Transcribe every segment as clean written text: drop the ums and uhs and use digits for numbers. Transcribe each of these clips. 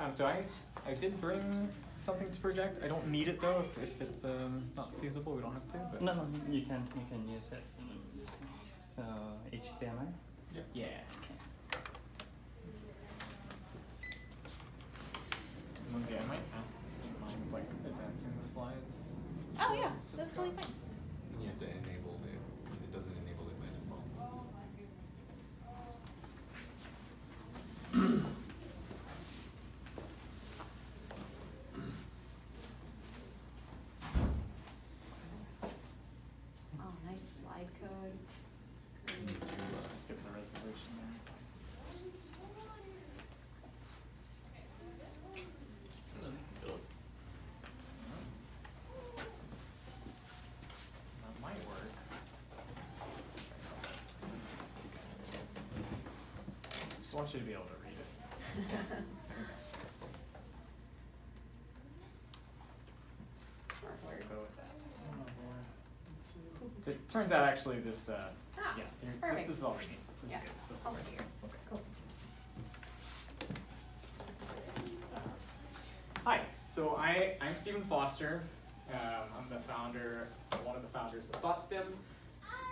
So I did bring something to project. I don't need it though. If it's not feasible, we don't have to. But No, you can use it. So HDMI. Yeah. Lindsay, I might ask you mind like advancing the slides. Oh yeah, that's totally fine. You have to enable it because it doesn't enable it by default. Oh, nice slide code. Skip the resolution there. That might work. Just want you to be able to read it. Where to go with that? It turns out actually this, yeah, perfect. this is all we need. This Yeah, is good. This is I'll great. stay here. Okay. Cool. Hi, so I'm Stephen Foster. I'm the founder, one of the founders of ThoughtSTEM.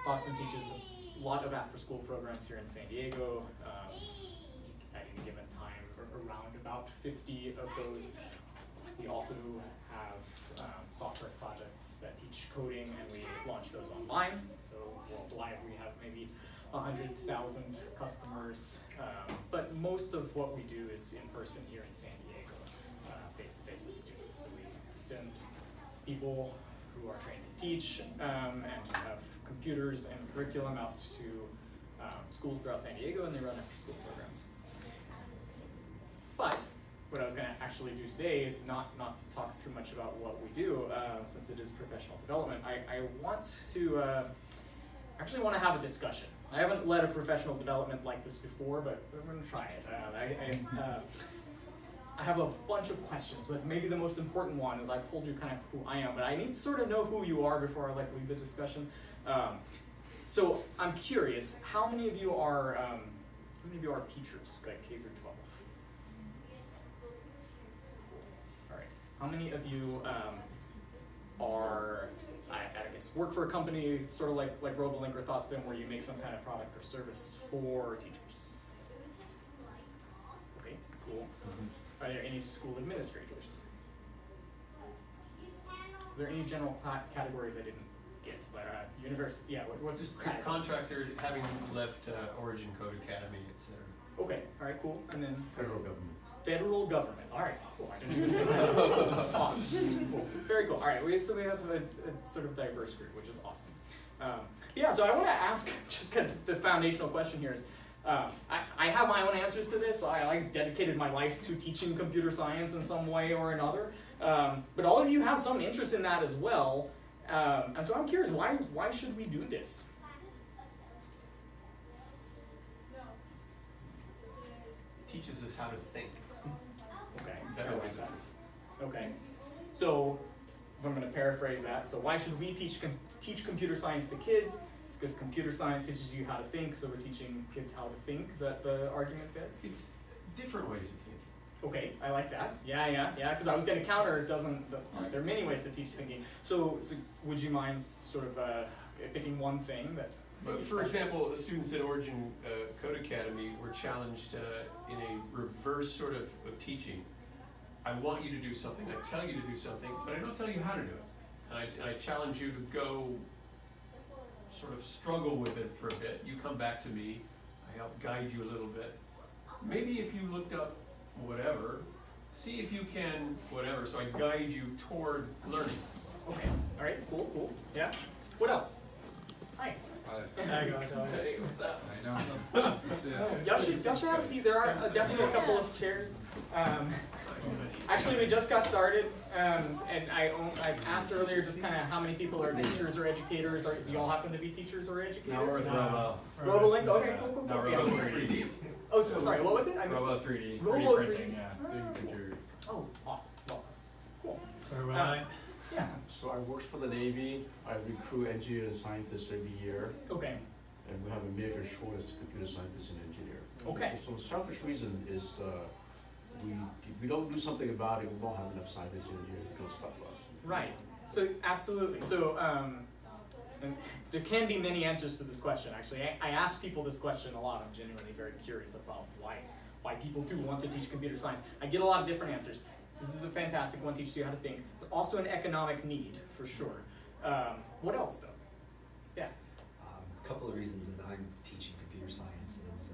ThoughtSTEM teaches a lot of after-school programs here in San Diego. At any given time, around about 50 of those. We also have software projects that teach coding, and we launch those online. So worldwide, we have maybe 100,000 customers. But most of what we do is in person here in San Diego, face-to-face with students. So we send people who are trained to teach and have computers and curriculum out to schools throughout San Diego, and they run after-school programs. But what I was going to actually do today is not talk too much about what we do, since it is professional development. I want to actually want to have a discussion. I haven't led a professional development like this before, but I'm going to try it. I have a bunch of questions, but maybe the most important one is I've told you kind of who I am, but I need to sort of know who you are before I lead the discussion. So I'm curious, how many of you are teachers, like K through 12? All right. How many of you are, I guess, work for a company sort of like Robolink or ThoughtSTEM, where you make some kind of product or service for teachers? Okay, cool. Are there any school administrators? Are there any general categories I didn't get? University, yeah, what Just category? contractor, having left Origin Code Academy, etc. Okay, all right, cool. And then Federal government. Federal government. All right, cool. I didn't even know that. Awesome. Cool. Very cool. All right, so we have a sort of diverse group, which is awesome. Yeah, so I want to ask just kind of the foundational question here is, I have my own answers to this. I dedicated my life to teaching computer science in some way or another. But all of you have some interest in that as well. And so I'm curious, why should we do this? Teaches us how to think. Okay. Better ways of Okay. So if I'm going to paraphrase that, so why should we teach computer science to kids? It's because computer science teaches you how to think, so we're teaching kids how to think. Is that the argument there? It's different ways of thinking. Okay, I like that. Yeah, because I was going to counter, there are many ways to teach thinking. So would you mind sort of picking one thing that... But for example, the students at Origin Code Academy were challenged in a reverse sort of teaching. I want you to do something, I tell you to do something, but I don't tell you how to do it. And I challenge you to go sort of struggle with it for a bit. You come back to me, I help guide you a little bit. Maybe if you looked up whatever, see if you can whatever, so I guide you toward learning. Okay, all right, cool. Yeah, what else? Hi. Hey, what's up? I know. Y'all should have a seat. There are definitely a couple of chairs. Actually, we just got started, and I asked earlier just kind of how many people are teachers or educators. Do y'all happen to be teachers or educators? Now we're with Robo. Robolink? Okay, cool. No, Yeah. Robo 3D. Oh, so sorry, what was it? I missed Robo it. 3D. Robo 3D 3D. printing, yeah. 3D printer. Oh, awesome. Well, cool. Yeah. So I work for the Navy. I recruit engineers and scientists every year, Okay. and we have a major shortage of computer scientists and engineers. Okay. So the selfish reason is we we don't do something about it, we won't have enough scientists and engineers to come stop us. Right. So absolutely. So and there can be many answers to this question. Actually, I ask people this question a lot. I'm genuinely very curious about why people do want to teach computer science. I get a lot of different answers. This is a fantastic one, teaches you how to think, but also an economic need for sure. What else though? Yeah. A couple of reasons that I'm teaching computer science is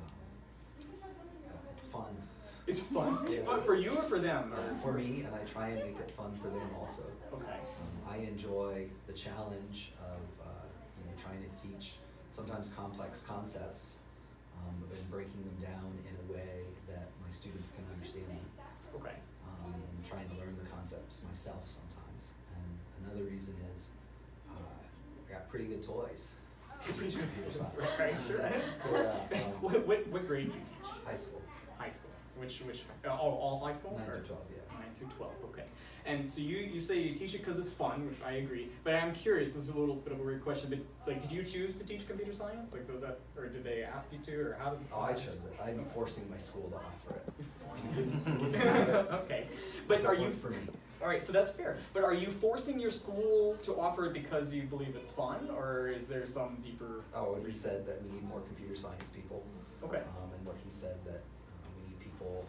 it's fun. It's fun. Yeah. Fun for you or for them? Or? For me, and I try and make it fun for them also. Okay. I enjoy the challenge of trying to teach sometimes complex concepts and breaking them down in a way that my students can understand them. Okay. And trying to learn the concepts myself sometimes. And another reason is I got pretty good toys. Computer science. Right, sure. What grade do you teach? High school. High school. Which all high school? 9 Or- to 12, yeah. 9 through 12, okay. And so you say you teach it because it's fun, which I agree, but I'm curious, this is a little bit of a weird question, but like, did you choose to teach computer science? Like, was that, or did they ask you to, or how did? Oh, I chose it. I'm forcing my school to offer it. Okay, but are you, For me. all right, so that's fair, but are you forcing your school to offer it because you believe it's fun, or is there some deeper? Oh, and he said that we need more computer science people. Okay. And what he said that we need people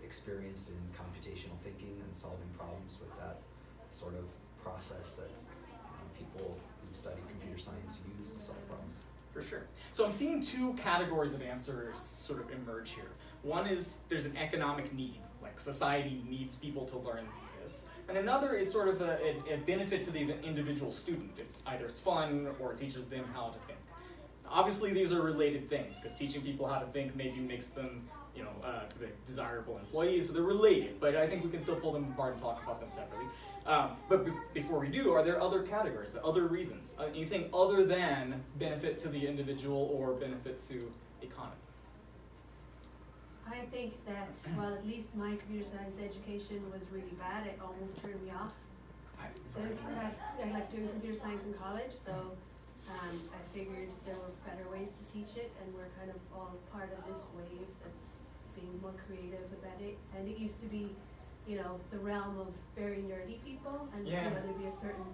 experienced in computational thinking and solving problems with that sort of process that people who study computer science use to solve problems. For sure. So I'm seeing two categories of answers sort of emerge here. One is there's an economic need, like society needs people to learn this. And another is sort of a benefit to the individual student. It's either it's fun or it teaches them how to think. Obviously these are related things because teaching people how to think maybe makes them the desirable employees, so they're related, but I think we can still pull them apart and talk about them separately. But before we do, are there other categories, other reasons, anything other than benefit to the individual or benefit to economy? I think that, well, at least my computer science education was really bad. It almost turned me off. So I like doing computer science in college, so I figured there were better ways to teach it, and we're kind of all part of this wave that's being more creative about it. And it used to be, the realm of very nerdy people, and there'd be a certain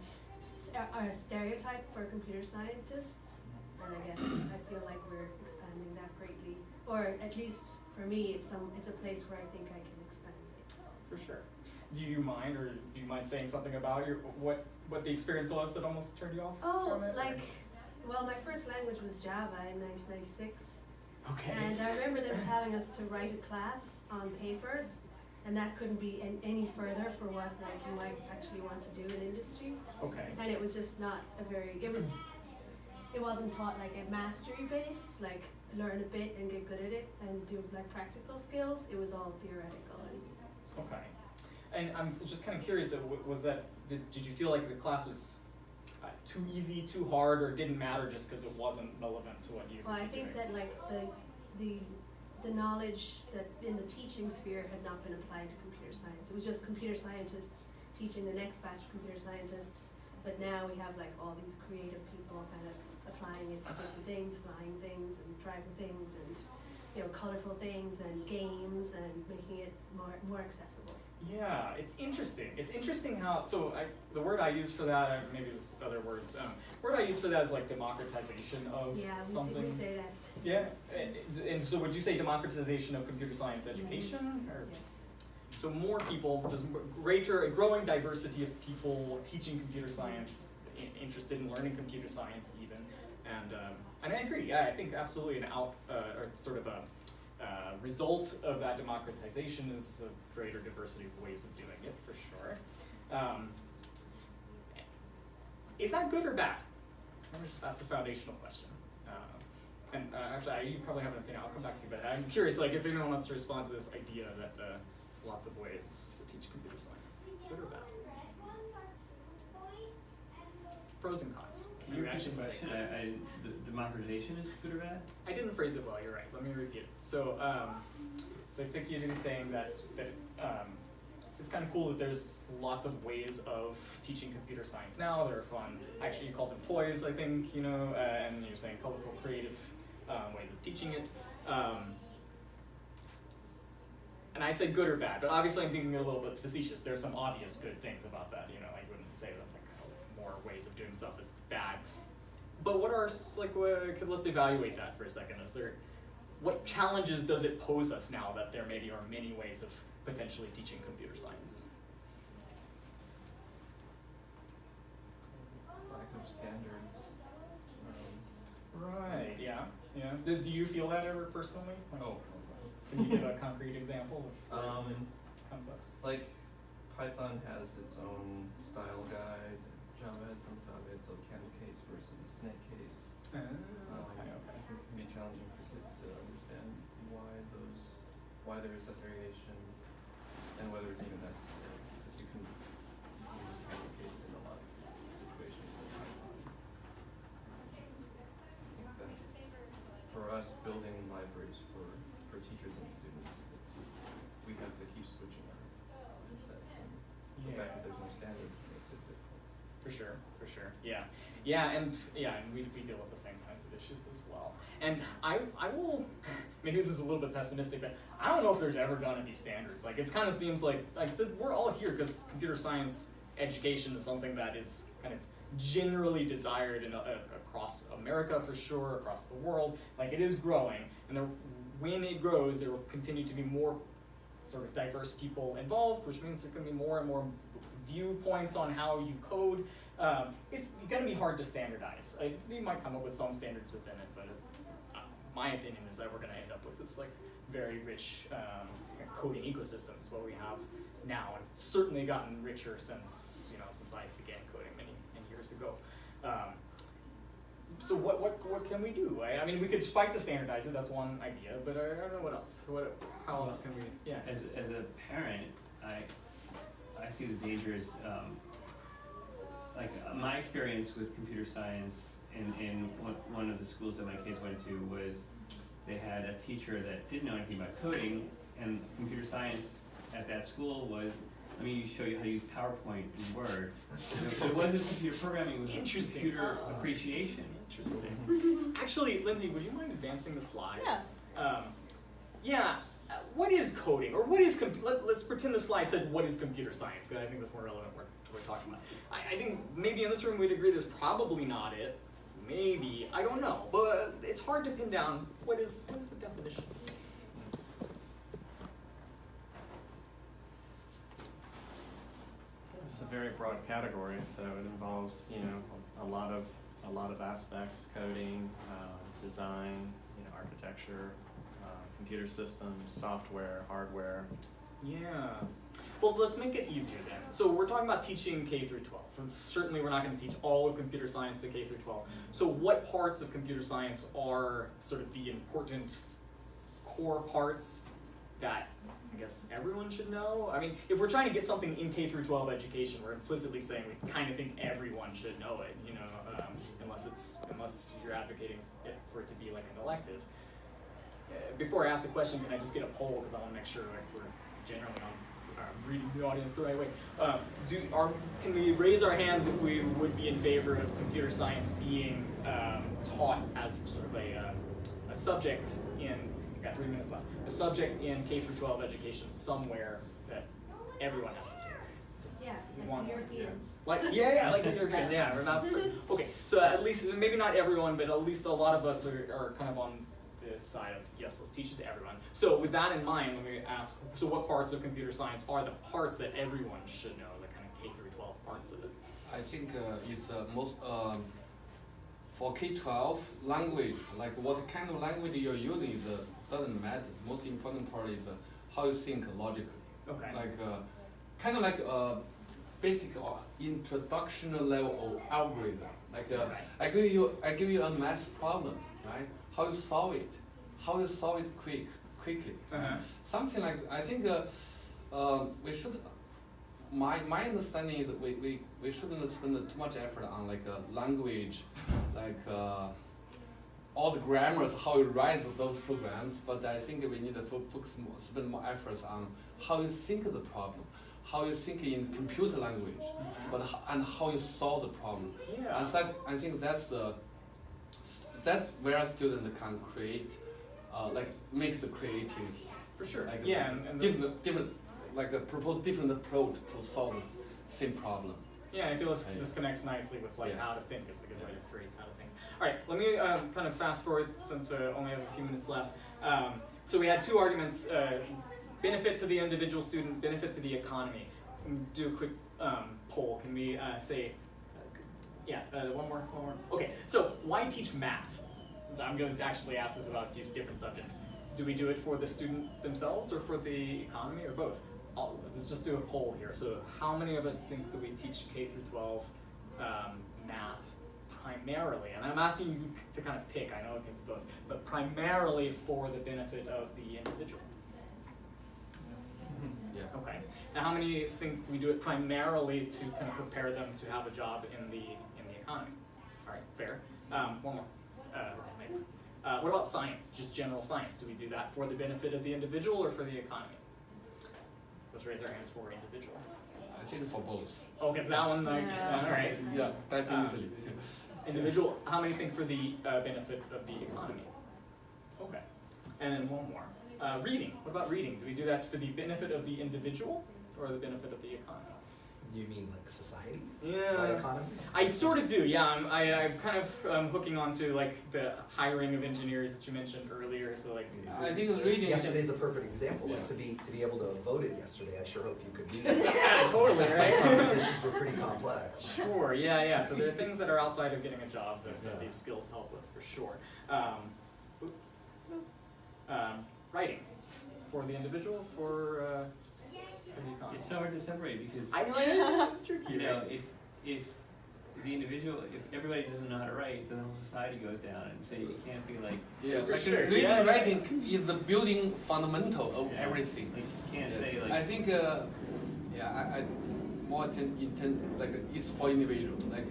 stereotype for computer scientists. And I guess I feel like we're expanding that greatly, or at least for me, it's a place where I think I can expand it. For sure. Do you mind saying something about what the experience was that almost turned you off from it? Well, my first language was Java in 1996. Okay. And I remember them telling us to write a class on paper, and that couldn't be any further for what you might actually want to do in industry. Okay. And it was just not it wasn't taught like a mastery base, like learn a bit and get good at it and do like practical skills. It was all theoretical. Okay. And I'm just kind of curious, did you feel like the class was too easy, too hard, or didn't matter just because it wasn't relevant to what you were Well, I think doing? that like the knowledge that in the teaching sphere had not been applied to computer science. It was just computer scientists teaching the next batch of computer scientists, but now we have like all these creative people kind of applying it to different things, flying things and driving things and colorful things and games and making it more accessible. Yeah, it's interesting. It's interesting how, the word I use for that, maybe there's other words, word I use for that is like democratization of something. We say that. Yeah, and so would you say democratization of computer science education? Or? Yes. So more people, just a growing diversity of people teaching computer science, interested in learning computer science even, and I agree. Yeah, I think absolutely result of that democratization is a greater diversity of ways of doing it, for sure. Is that good or bad? Let me just ask a foundational question. Actually, you probably have an opinion. I'll come back to you, but I'm curious, like, if anyone wants to respond to this idea that there's lots of ways to teach computer science, good or bad? Pros and cons. Can you repeat the question? The democratization is good or bad? I didn't phrase it well. You're right. Let me repeat it. So I took you to saying that it's kind of cool that there's lots of ways of teaching computer science now. They're fun. Actually, you called them toys, I think. And you're saying colorful, creative ways of teaching it. and I say good or bad, but obviously I'm being a little bit facetious. There are some obvious good things about that. You know, I wouldn't say that like more ways of doing stuff is bad. But what are let's evaluate that for a second. What challenges does it pose us now that there maybe are many ways of potentially teaching computer science? Lack of standards. Right. Yeah. Yeah. Do you feel that ever personally? Oh. Can you give a concrete example of where it comes up? Like Python has its own style guide. Java has some style guide, so camel case versus snake case. Okay. It can be challenging for kids to understand why there is that variation, and whether it's even necessary, because you can use camel case in a lot of situations in Python. I think that for us, building libraries for teachers and students, we have to keep switching our mindsets, and the fact that there's no standards makes it difficult. For sure. And we deal with the same kinds of issues as well. And I will, maybe this is a little bit pessimistic, but I don't know if there's ever gonna be standards. Like, it kind of seems like we're all here because computer science education is something that is kind of generally desired across America for sure, across the world. Like, it is growing, and when it grows, there will continue to be more sort of diverse people involved, which means there can be more and more viewpoints on how you code. It's going to be hard to standardize. You might come up with some standards within it, but my opinion is that we're going to end up with this like very rich coding ecosystems what we have now. And it's certainly gotten richer since I began coding many years ago. So what can we do? I mean, we could fight to standardize it. That's one idea, but I don't know what else. How else can we? Yeah. As a parent, I see the dangers. My experience with computer science in one of the schools that my kids went to was they had a teacher that didn't know anything about coding, and computer science at that school was, let me show you how to use PowerPoint and Word. So it wasn't computer programming, it was computer appreciation. Interesting. Actually, Lindsay, would you mind advancing the slide? Yeah. What is coding, or what is let's pretend the slide said what is computer science, because I think that's more relevant to what we're talking about. I think maybe in this room we'd agree that's probably not it. Maybe, I don't know, but it's hard to pin down what is the definition. It's a very broad category, so it involves a lot of aspects: coding, design, architecture, computer systems, software, hardware. Yeah. Well, let's make it easier then. So we're talking about teaching K through 12. And certainly we're not going to teach all of computer science to K through 12. So what parts of computer science are sort of the important core parts that I guess everyone should know? I mean, if we're trying to get something in K through 12 education, we're implicitly saying we kind of think everyone should know it, unless you're advocating for it to be like an elective. Before I ask the question, can I just get a poll, because I want to make sure we're generally reading the audience the right way. Can we raise our hands if we would be in favor of computer science being taught as sort of a subject in, we've got 3 minutes left, a subject in K through 12 education somewhere that everyone has to take? Yeah, like the Europeans. Like the Europeans, yeah. We're not okay, so at least, maybe not everyone, but at least a lot of us are kind of on the side of, yes, let's teach it to everyone. So with that in mind, let me ask, so what parts of computer science are the parts that everyone should know, the kind of K through 12 parts of it? I think it's most, for K-12, language, like what kind of language you're using doesn't matter. Most important part is how you think logically. Okay. Like, kind of like basic introduction level of algorithm. Like, I give you a math problem, right? How you solve it quickly. Something like, I think we should, my understanding is we shouldn't spend too much effort on like language, like all the grammars, how you write those programs, but I think we need to spend more efforts on how you think the problem, how you think in computer language, and how you solve the problem. Yeah. And so I think that's where a student can create, like make the creativity. For sure. Like Yeah, and different, like propose different approach to solve the same problem. yeah, I feel this connects nicely with like Yeah. how to think. It's a good way to phrase how to think. All right, let me kind of fast forward since I only have a few minutes left. So we had two arguments: benefit to the individual student, benefit to the economy. Do a quick poll. Can we say, one more? Okay, so why teach math? I'm going to actually ask this about a few different subjects. Do we do it for the student themselves or for the economy or both? Let's just do a poll here. So how many of us think that we teach K through 12 math primarily? And I'm asking you to kind of pick, I know it can be both, but primarily for the benefit of the individual. Yeah. Okay. Now how many think we do it primarily to kind of prepare them to have a job in the economy? All right, fair. One more. What about science, just general science? Do we do that for the benefit of the individual or for the economy? Let's raise our hands for individual. I think for both. Okay, that one, all right. Yeah, definitely. Individual, how many think for the benefit of the economy? Okay. And then one more. Reading, what about reading? Do we do that for the benefit of the individual or the benefit of the economy? Do you mean like society? Yeah. By economy? I sort of do, yeah. I'm kind of hooking onto like the hiring of engineers that you mentioned earlier. So like, I think reading. Yesterday's a perfect example. Yeah. Like to be able to have voted yesterday, I sure hope you could do that. yeah, totally, Those right? conversations were pretty complex. Sure, yeah. So there are things that are outside of getting a job that these skills help with for sure. Writing for the individual, for the economy. It's so hard to separate because I know it's tricky. you know right? if the individual, if everybody doesn't know how to write, then the whole society goes down, and so you can't be like Yeah, For like sure. reading Yeah. and writing is the building fundamental of Yeah. everything. you can't Yeah. say like I think, I more intent like it's for individuals. Like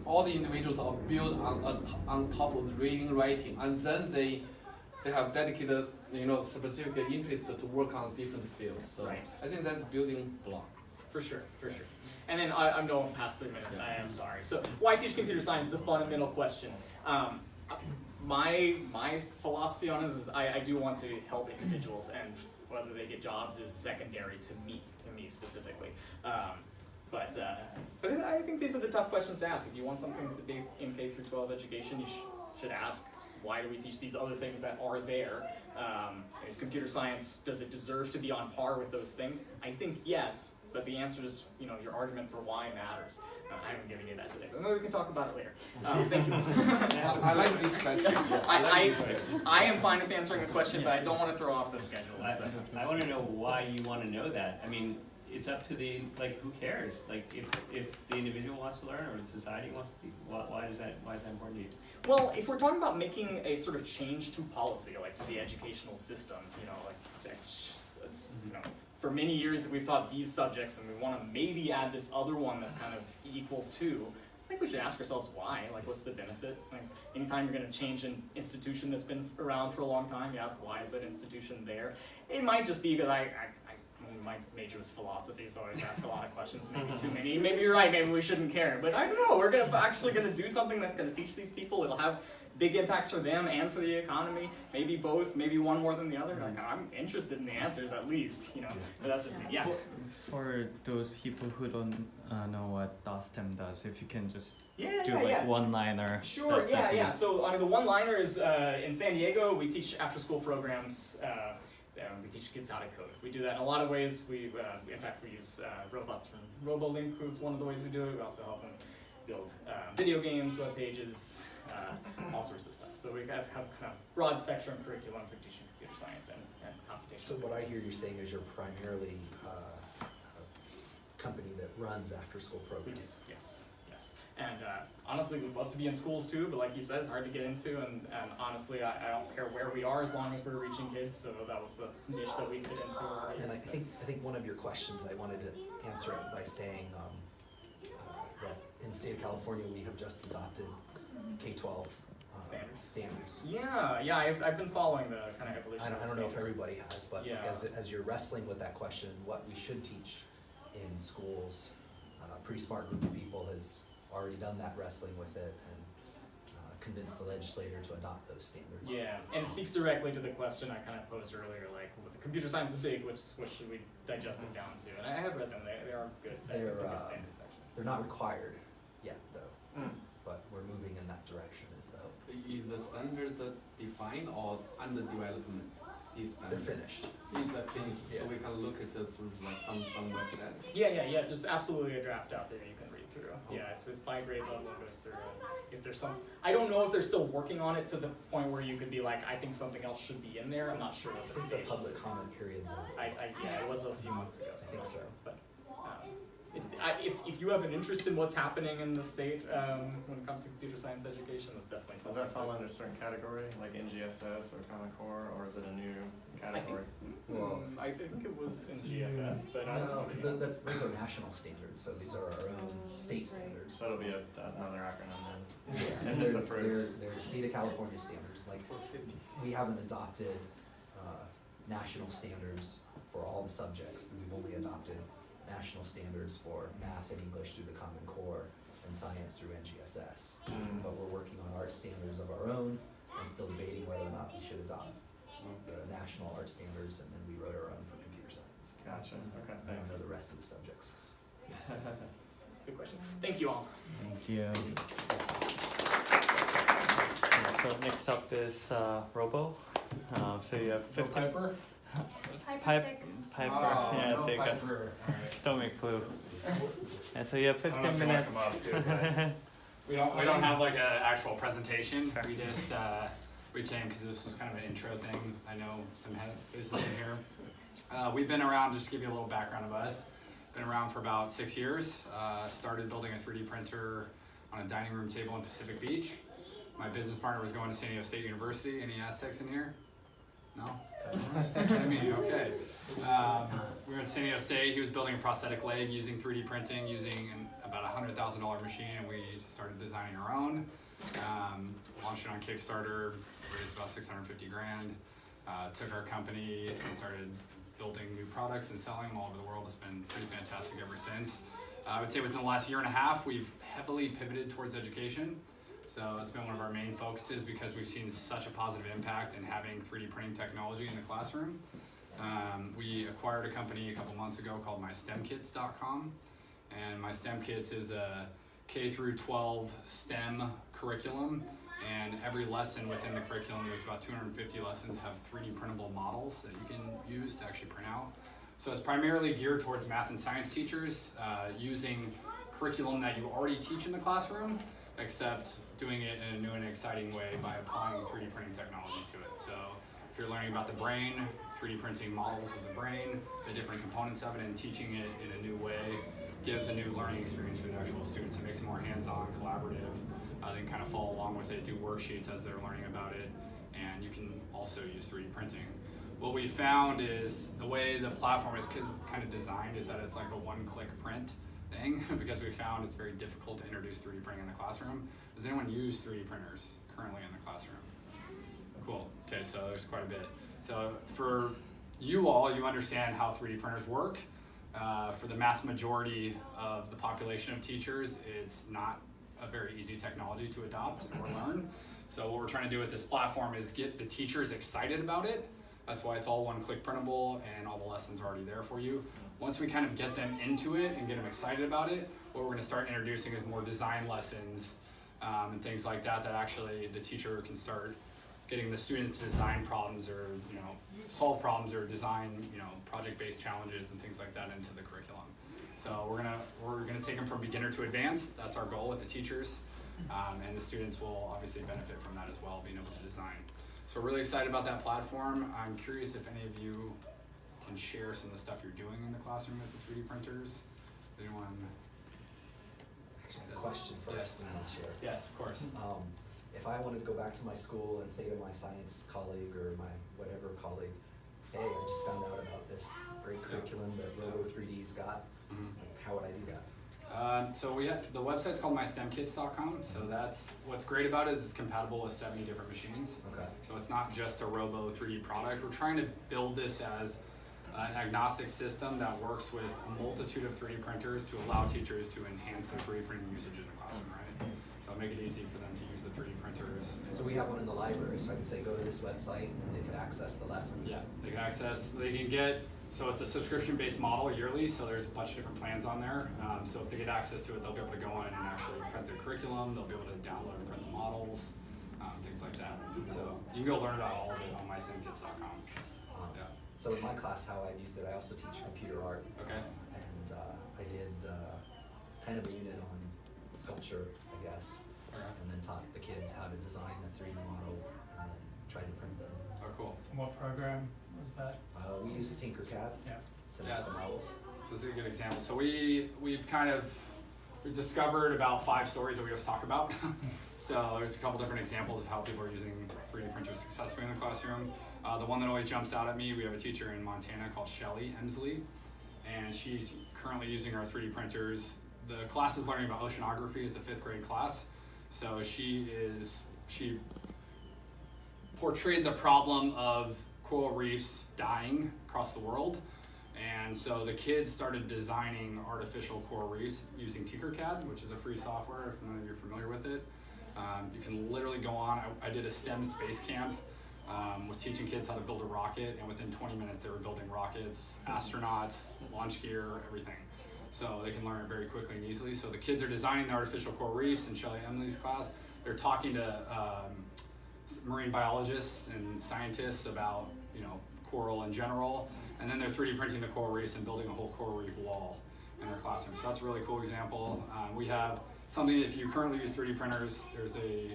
all the individuals are built on top of the reading, writing, and then they have dedicated specific interest to work on different fields. So Right. I think that's building block. For sure. And then I'm going past 3 minutes. I am sorry. So why teach computer science? The fundamental question. My philosophy on this is I do want to help individuals, and whether they get jobs is secondary to me specifically. But I think these are the tough questions to ask. If you want something to be in K through 12 education, you should ask, why do we teach these other things that are there? Is computer science, does it deserve to be on par with those things? I think yes, but the answer is, your argument for why matters. I haven't given you that today, but maybe we can talk about it later. Thank you. I like this question. I am fine with answering a question, but I don't want to throw off the schedule. I want to know why you want to know that. I mean, it's up to the who cares? Like if the individual wants to learn or the society wants to, why is that important to you? Well, if we're talking about making a sort of change to policy, like to the educational system, for many years we've taught these subjects and we want to maybe add this other one that's kind of equal to, I think we should ask ourselves why, like what's the benefit? Like anytime you're going to change an institution that's been around for a long time, you ask why is that institution there? It might just be because my major was philosophy, so I always ask a lot of questions, maybe too many. Maybe you're right, maybe we shouldn't care. But I don't know, we're actually going to do something that's going to teach these people. It'll have big impacts for them and for the economy. Maybe both, maybe one more than the other. Like, I'm interested in the answers at least, But that's just me, yeah. For those people who don't know what ThoughtSTEM does, if you can just Yeah, do one-liner. Sure, yeah. So the one-liner is in San Diego, we teach after-school programs. We teach kids how to code. We do that in a lot of ways. We use robots from Robolink, who's one of the ways we do it. We also help them build video games, web pages, all sorts of stuff. So we have kind of broad spectrum curriculum for teaching computer science and computation. So what I hear you saying is you're primarily a company that runs after-school programs. Yes. And honestly, we'd love to be in schools too, but like you said, it's hard to get into, and honestly, I don't care where we are as long as we're reaching kids, so that was the niche that we fit into. And I think one of your questions, I wanted to answer it by saying that in the state of California, we have just adopted K-12 standards. Yeah, I've been following the kind of evolution. I don't know if everybody has, but Yeah. as you're wrestling with that question, what we should teach in schools, a pretty smart group of people has already done that wrestling with it and convince the legislator to adopt those standards. Yeah, and it speaks directly to the question I kind of posed earlier, like, well, the computer science is big, what should we digest it down to? And I have read them, they are good, they're good standards, actually. They're not required yet, though, but we're moving in that direction as though. Is the standard defined or under development? These They're standards? finished. Is that finished? Yeah. So we can look at the sort of like some website. Yeah, there's absolutely a draft out there you can read through. Yeah, it's by grade level, it goes through. If there's some, I don't know if they're still working on it to the point where you could be like, I think something else should be in there, I'm not sure what the This is the stage public is. comment periods of. Yeah, it was a few months ago, so I think I'm not so. sure, but, if you have an interest in what's happening in the state, when it comes to computer science education, that's definitely Does something. that fall under a certain category, like NGSS or Common Core, or is it a new category? Well, I think it was in GSS, but I don't know. No, because those are national standards, so these are our own state standards. So it'll be another acronym then. Yeah, If it's approved. they're state of California standards, like, we haven't adopted, national standards for all the subjects, we've only adopted national standards for math and English through the Common Core and science through NGSS. But we're working on art standards of our own and still debating whether or not we should adopt the national art standards, and then we wrote our own for computer science. Gotcha, okay, I don't thanks. know the rest of the subjects. Good questions. Thank you all. Thank you. So next up is Robo. So you have 15. Piper? Piper. Oh, Yeah, no they got Piper. stomach flu. And so you have 15 minutes. We don't have like an actual presentation. We just we came because this was kind of an intro thing. I know some head faces in here. We've been around, just to give you a little background of us. Been around for about 6 years. Started building a 3D printer on a dining room table in Pacific Beach. My business partner was going to San Diego State University. Any Aztecs in here? No? I mean, okay. We were at San Diego State. He was building a prosthetic leg using 3D printing, using about a $100,000 machine, and we started designing our own. Launched it on Kickstarter, raised about 650 grand. Took our company and started building new products and selling them all over the world. It's been pretty fantastic ever since. I would say within the last year and a half, we've heavily pivoted towards education. So it's been one of our main focuses because we've seen such a positive impact in having 3D printing technology in the classroom. We acquired a company a couple months ago called mystemkits.com. And My STEM Kits is a K through 12 STEM curriculum. And every lesson within the curriculum, there's about 250 lessons, have 3D printable models that you can use to actually print out. So it's primarily geared towards math and science teachers using curriculum that you already teach in the classroom, except doing it in a new and exciting way by applying 3D printing technology to it. So if you're learning about the brain, 3D printing models of the brain, the different components of it, and teaching it in a new way gives a new learning experience for the actual students. It makes it more hands-on, collaborative. They can kind of follow along with it, do worksheets as they're learning about it, and you can also use 3D printing. What we found is the way the platform is kind of designed is that it's like a one-click print thing, because we found it's very difficult to introduce 3D printing in the classroom. Does anyone use 3D printers currently in the classroom? Cool, okay, so there's quite a bit. So for you all, you understand how 3D printers work. For the mass majority of the population of teachers, it's not a very easy technology to adopt or learn. So what we're trying to do with this platform is get the teachers excited about it. That's why it's all one-click printable and all the lessons are already there for you. Once we kind of get them into it and get them excited about it, what we're going to start introducing is more design lessons and things like that, that actually the teacher can start getting the students to design problems or solve problems or design project-based challenges and things like that into the curriculum. So we're gonna take them from beginner to advanced. That's our goal with the teachers, and the students will obviously benefit from that as well, being able to design. So we're really excited about that platform. I'm curious if any of you can share some of the stuff you're doing in the classroom with the 3D printers. Anyone? Actually, I have a question first, Yes. and then I'll share. Yes, of course. If I wanted to go back to my school and say to my science colleague or my whatever colleague, hey, I just found out about this great curriculum that Robo 3D's got, how would I do that? So the website's called mystemkits.com. So that's what's great about it is it's compatible with 70 different machines. Okay. So it's not just a Robo 3D product. We're trying to build this as an agnostic system that works with a multitude of 3D printers to allow teachers to enhance their 3D printing usage in the classroom, right? So make it easy for them to use the 3D printers. So we have one in the library, so I can say go to this website and they can access the lessons. Yeah, they can get, so it's a subscription-based model yearly, so there's a bunch of different plans on there. So if they get access to it, they'll be able to go in and actually print their curriculum, they'll be able to download and print the models, things like that. So you can go learn about all of it on mysimkits.com. Yeah. So in my class, how I've used it, I also teach computer art. Okay. And I did kind of a unit on sculpture, I guess. Okay. And then taught the kids how to design a 3D model and then tried to print them. Oh, cool. What program was that? We use Tinkercad Yeah. to make the models. So this is a good example. So we've discovered about 5 stories that we always talk about. So there's a couple different examples of how people are using 3D printers successfully in the classroom. The one that always jumps out at me, we have a teacher in Montana called Shelly Emsley, and she's currently using our 3D printers. The class is learning about oceanography. It's a 5th grade class. So she portrayed the problem of coral reefs dying across the world. And so the kids started designing artificial coral reefs using Tinkercad, which is a free software if none of you are familiar with it. You can literally go on. I did a STEM space camp, was teaching kids how to build a rocket, and within 20 minutes they were building rockets, astronauts, launch gear, everything. So they can learn it very quickly and easily. So the kids are designing the artificial coral reefs in Shelly Emily's class. They're talking to marine biologists and scientists about coral in general, and then they're 3D printing the coral reefs and building a whole coral reef wall in their classroom. So that's a really cool example. We have something, if you currently use 3D printers, there's a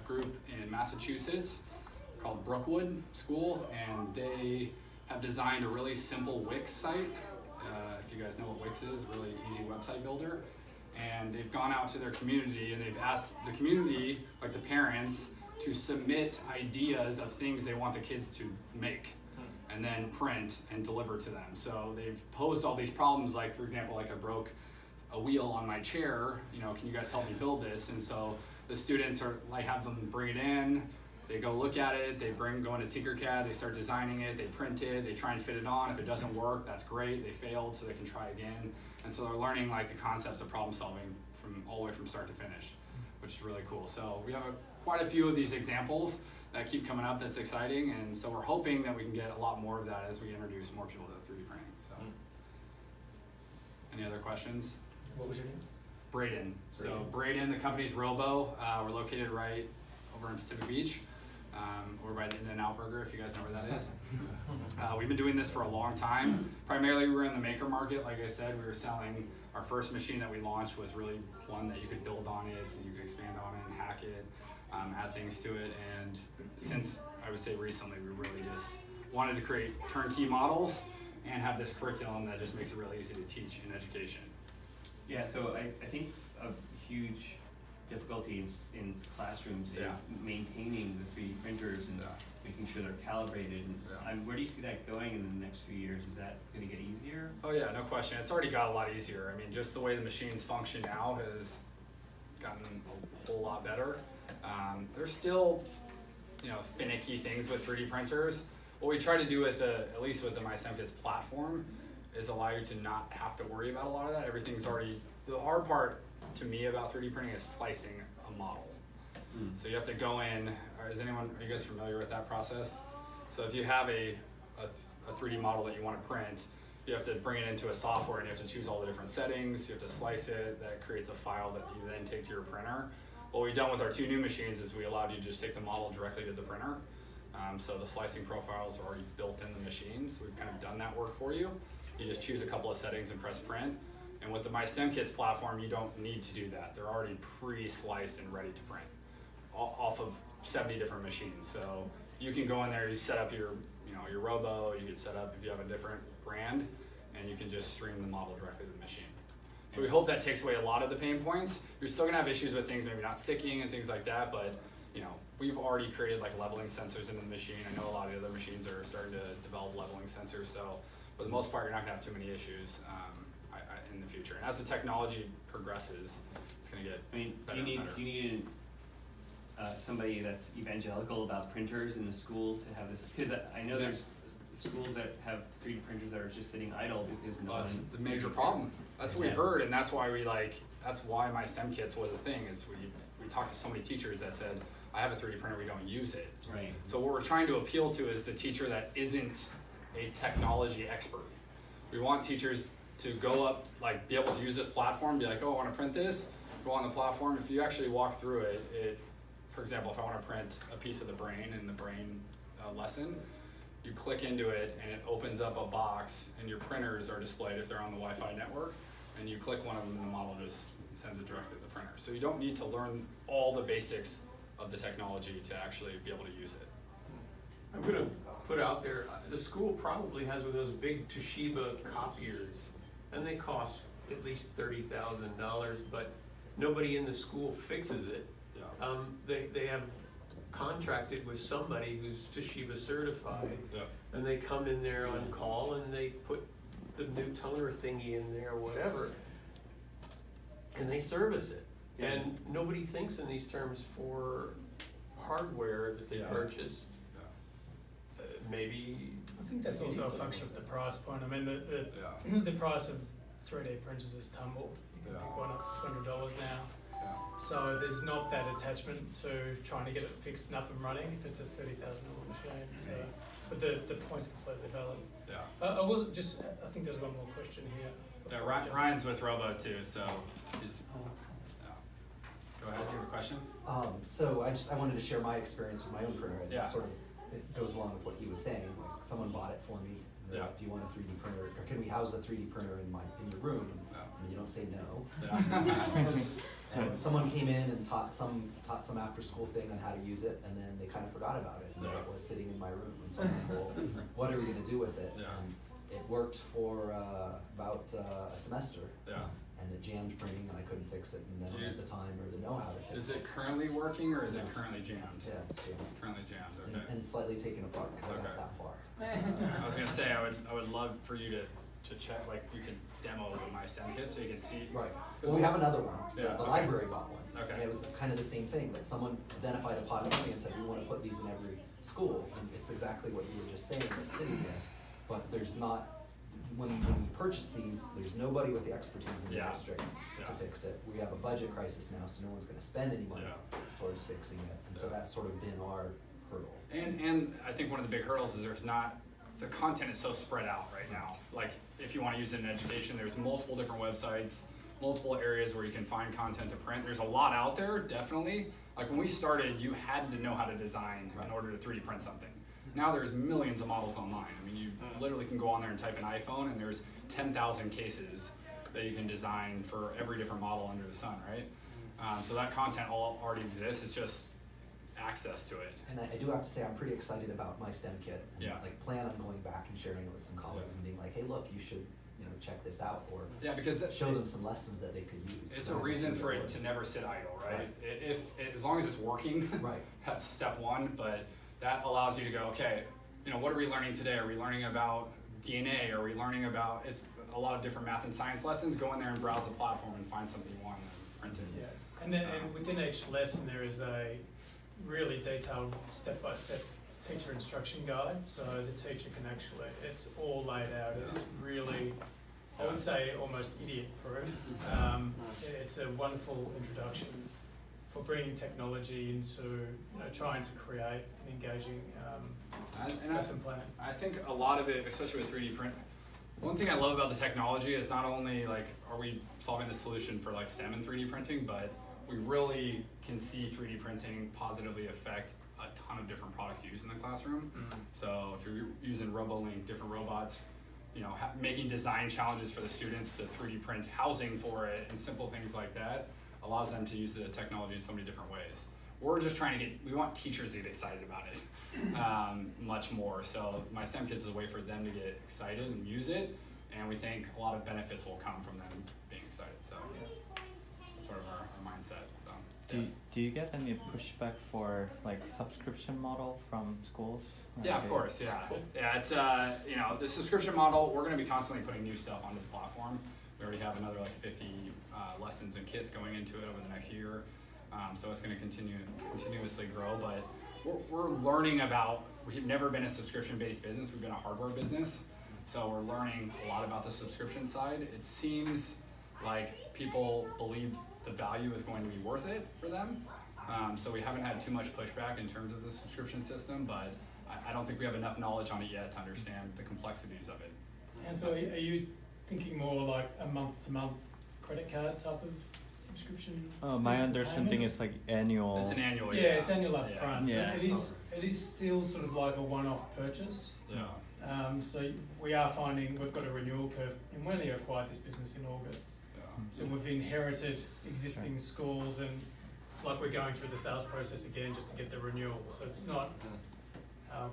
group in Massachusetts called Brookwood School, and they have designed a really simple Wix site. If you guys know what Wix is, really easy website builder. And they've gone out to their community and they've asked the community, like the parents, to submit ideas of things they want the kids to make and then print and deliver to them. So they've posed all these problems, like for example, like I broke a wheel on my chair, can you guys help me build this? And so the students are like, have them bring it in, they go look at it, they go into Tinkercad, they start designing it, they print it, they try and fit it on. If it doesn't work, that's great, they failed, so they can try again. And so they're learning like the concepts of problem solving from all the way from start to finish, which is really cool. So we have quite a few of these examples that keep coming up that's exciting, and so we're hoping that we can get a lot more of that as we introduce more people to 3D printing. So, any other questions? What was your name? Braden. So Braden, the company's Robo. We're located right over in Pacific Beach. We're by the In-N-Out Burger, if you guys know where that is. We've been doing this for a long time. Primarily, we were in the maker market. Like I said, we were selling, our first machine that we launched was really one that you could build on it, and you could expand on it and hack it, add things to it. And since, I would say recently, we really just wanted to create turnkey models and have this curriculum that just makes it really easy to teach in education. Yeah, so I think a huge difficulty in classrooms is maintaining the 3D printers and making sure they're calibrated. And where do you see that going in the next few years? Is that going to get easier? Oh yeah, no question. It's already got a lot easier. I mean, just the way the machines function now has gotten a whole lot better. There's still, finicky things with 3D printers. What we try to do with at least with the MyStemKits platform, is allow you to not have to worry about a lot of that. Everything's already, the hard part to me about 3D printing is slicing a model. So you have to go in, are you guys familiar with that process? So if you have a 3D model that you want to print, you have to bring it into a software and you have to choose all the different settings, you have to slice it, that creates a file that you then take to your printer. What we've done with our 2 new machines is we allowed you to just take the model directly to the printer. So the slicing profiles are already built in the machine, so we've kind of done that work for you. You just choose a couple of settings and press print. And with the MyStemKits platform, you don't need to do that. They're already pre-sliced and ready to print off of 70 different machines. So you can go in there, you set up your Robo, you can set up if you have a different brand, and you can just stream the model directly to the machine. So we hope that takes away a lot of the pain points. You're still gonna have issues with things maybe not sticking and things like that, but we've already created like leveling sensors into the machine. I know a lot of the other machines are starting to develop leveling sensors, so for the most part, you're not gonna have too many issues in the future. And as the technology progresses, it's gonna get better. Do you need somebody that's evangelical about printers in the school to have this? Because I know there's schools that have 3D printers that are just sitting idle because that's the major problem. That's what we heard, and that's why that's why MyStemKits was a thing. Is we talked to so many teachers that said, I have a 3D printer, we don't use it. Right. So what we're trying to appeal to is the teacher that isn't a technology expert. We want teachers to go up, like be able to use this platform, be like, oh, I want to print this, go on the platform. If you actually walk through it, for example, if I want to print a piece of the brain in the brain lesson, you click into it and it opens up a box and your printers are displayed if they're on the Wi-Fi network, and you click one of them and the model just sends it directly to the printer. So you don't need to learn all the basics of the technology to actually be able to use it. I'm gonna put out there, the school probably has one of those big Toshiba copiers, and they cost at least $30,000, but nobody in the school fixes it. Yeah. They have contracted with somebody who's Toshiba certified, Yeah. and they come in there on call and they put the new toner thingy in there, whatever, and they service it. Yeah. And nobody thinks in these terms for hardware that they Yeah. purchase. Maybe. I think that's maybe also a something function of like the price point. I mean, Yeah. the price of 3D printers has tumbled. You can Yeah. pick one up for $200 now. Yeah. So there's not that attachment to trying to get it fixed and up and running if it's a $30,000 machine. So, but the point's completely valid. Yeah. I was just, I think there's one more question here. Yeah, before I jump. Ryan's with Robo too, so he's, go ahead, do you have a question? So I wanted to share my experience with my own printer, and Yeah. it goes along with what he was saying. Like, someone bought it for me. And they're Yeah. like, do you want a 3D printer, or can we house a 3D printer in your room? Yeah. And you don't say no. Yeah. And someone came in and taught some after school thing on how to use it, and then they kind of forgot about it. And Yeah. it was sitting in my room, and so I'm like, well, what are we gonna do with it? Yeah. And it worked for about a semester. Yeah. And it jammed printing, and I couldn't fix it, and then Do you- at the time or the know-how to fix Is it. it currently working or is it currently jammed? Yeah, it's jammed. It's currently jammed, And, okay. and slightly taken apart because I Okay. got that far. I was gonna say, I would love for you to check, like, you could demo my STEM kit so you can see. Right. Well, we have another one. Yeah, The okay. library bought one. Okay. And it was kind of the same thing, that someone identified a pot of money and said, we want to put these in every school. And it's exactly what you were just saying, that's sitting there. But there's not, when we purchase these, there's nobody with the expertise in the Yeah. district Yeah. to fix it. We have a budget crisis now, so no one's gonna spend any money Yeah. towards fixing it. And so Yeah. that's sort of been our hurdle. And I think one of the big hurdles is the content is so spread out right now. Like, if you wanna use it in education, there's multiple different websites, multiple areas where you can find content to print. There's a lot out there, definitely. Like, when we started, you had to know how to design in order to 3D print something. Now there's millions of models online. I mean, you literally can go on there and type an iPhone, and there's 10,000 cases that you can design for every different model under the sun, right? So that content all already exists. It's just access to it. And I do have to say, I'm pretty excited about my STEM kit. And Yeah. like, plan on going back and sharing it with some colleagues and being like, hey, look, you should, check this out, or Yeah, because show them some lessons that they could use. it's a reason for it to never sit idle, right? If as long as it's working, Right. that's step one. But that allows you to go, okay, what are we learning today? Are we learning about DNA? Are we learning about, it's a lot of different math and science lessons? Go in there and browse the platform and find something you want and print it. Yeah, and then and within each lesson there is a really detailed step-by-step teacher instruction guide, so the teacher can actually, it's all laid out. It's really, I would say, almost idiot-proof. It's a wonderful introduction for bringing technology into, trying to create an engaging lesson plan. I think a lot of it, especially with 3D print, one thing I love about the technology is not only like, are we solving the solution for like STEM and 3D printing, but we really can see 3D printing positively affect a ton of different products used in the classroom. So if you're using Robolink, different robots, making design challenges for the students to 3D print housing for it and simple things like that allows them to use the technology in so many different ways. We're just trying to we want teachers to get excited about it much more. So my STEM Kids is a way for them to get excited and use it, and we think a lot of benefits will come from them being excited. So that's sort of our mindset. So, Do you get any pushback for like subscription model from schools? Yeah, of course, yeah. Yeah, it's the subscription model, we're gonna be constantly putting new stuff onto the platform. We already have another like 50 lessons and kits going into it over the next year. So it's gonna continuously grow, but we're learning about, we've never been a subscription-based business, we've been a hardware business. So we're learning a lot about the subscription side. It seems like people believe the value is going to be worth it for them. So we haven't had too much pushback in terms of the subscription system, but I don't think we have enough knowledge on it yet to understand the complexities of it. And so are you thinking more like a month-to-month credit card type of subscription? My understanding is like annual. It's an annual, Yeah, it's annual up front. Yeah. So it is still sort of like a one-off purchase. Yeah. So we are finding we've got a renewal curve, and we only acquired this business in August. Yeah. So we've inherited existing schools, and it's like we're going through the sales process again just to get the renewal. So it's not,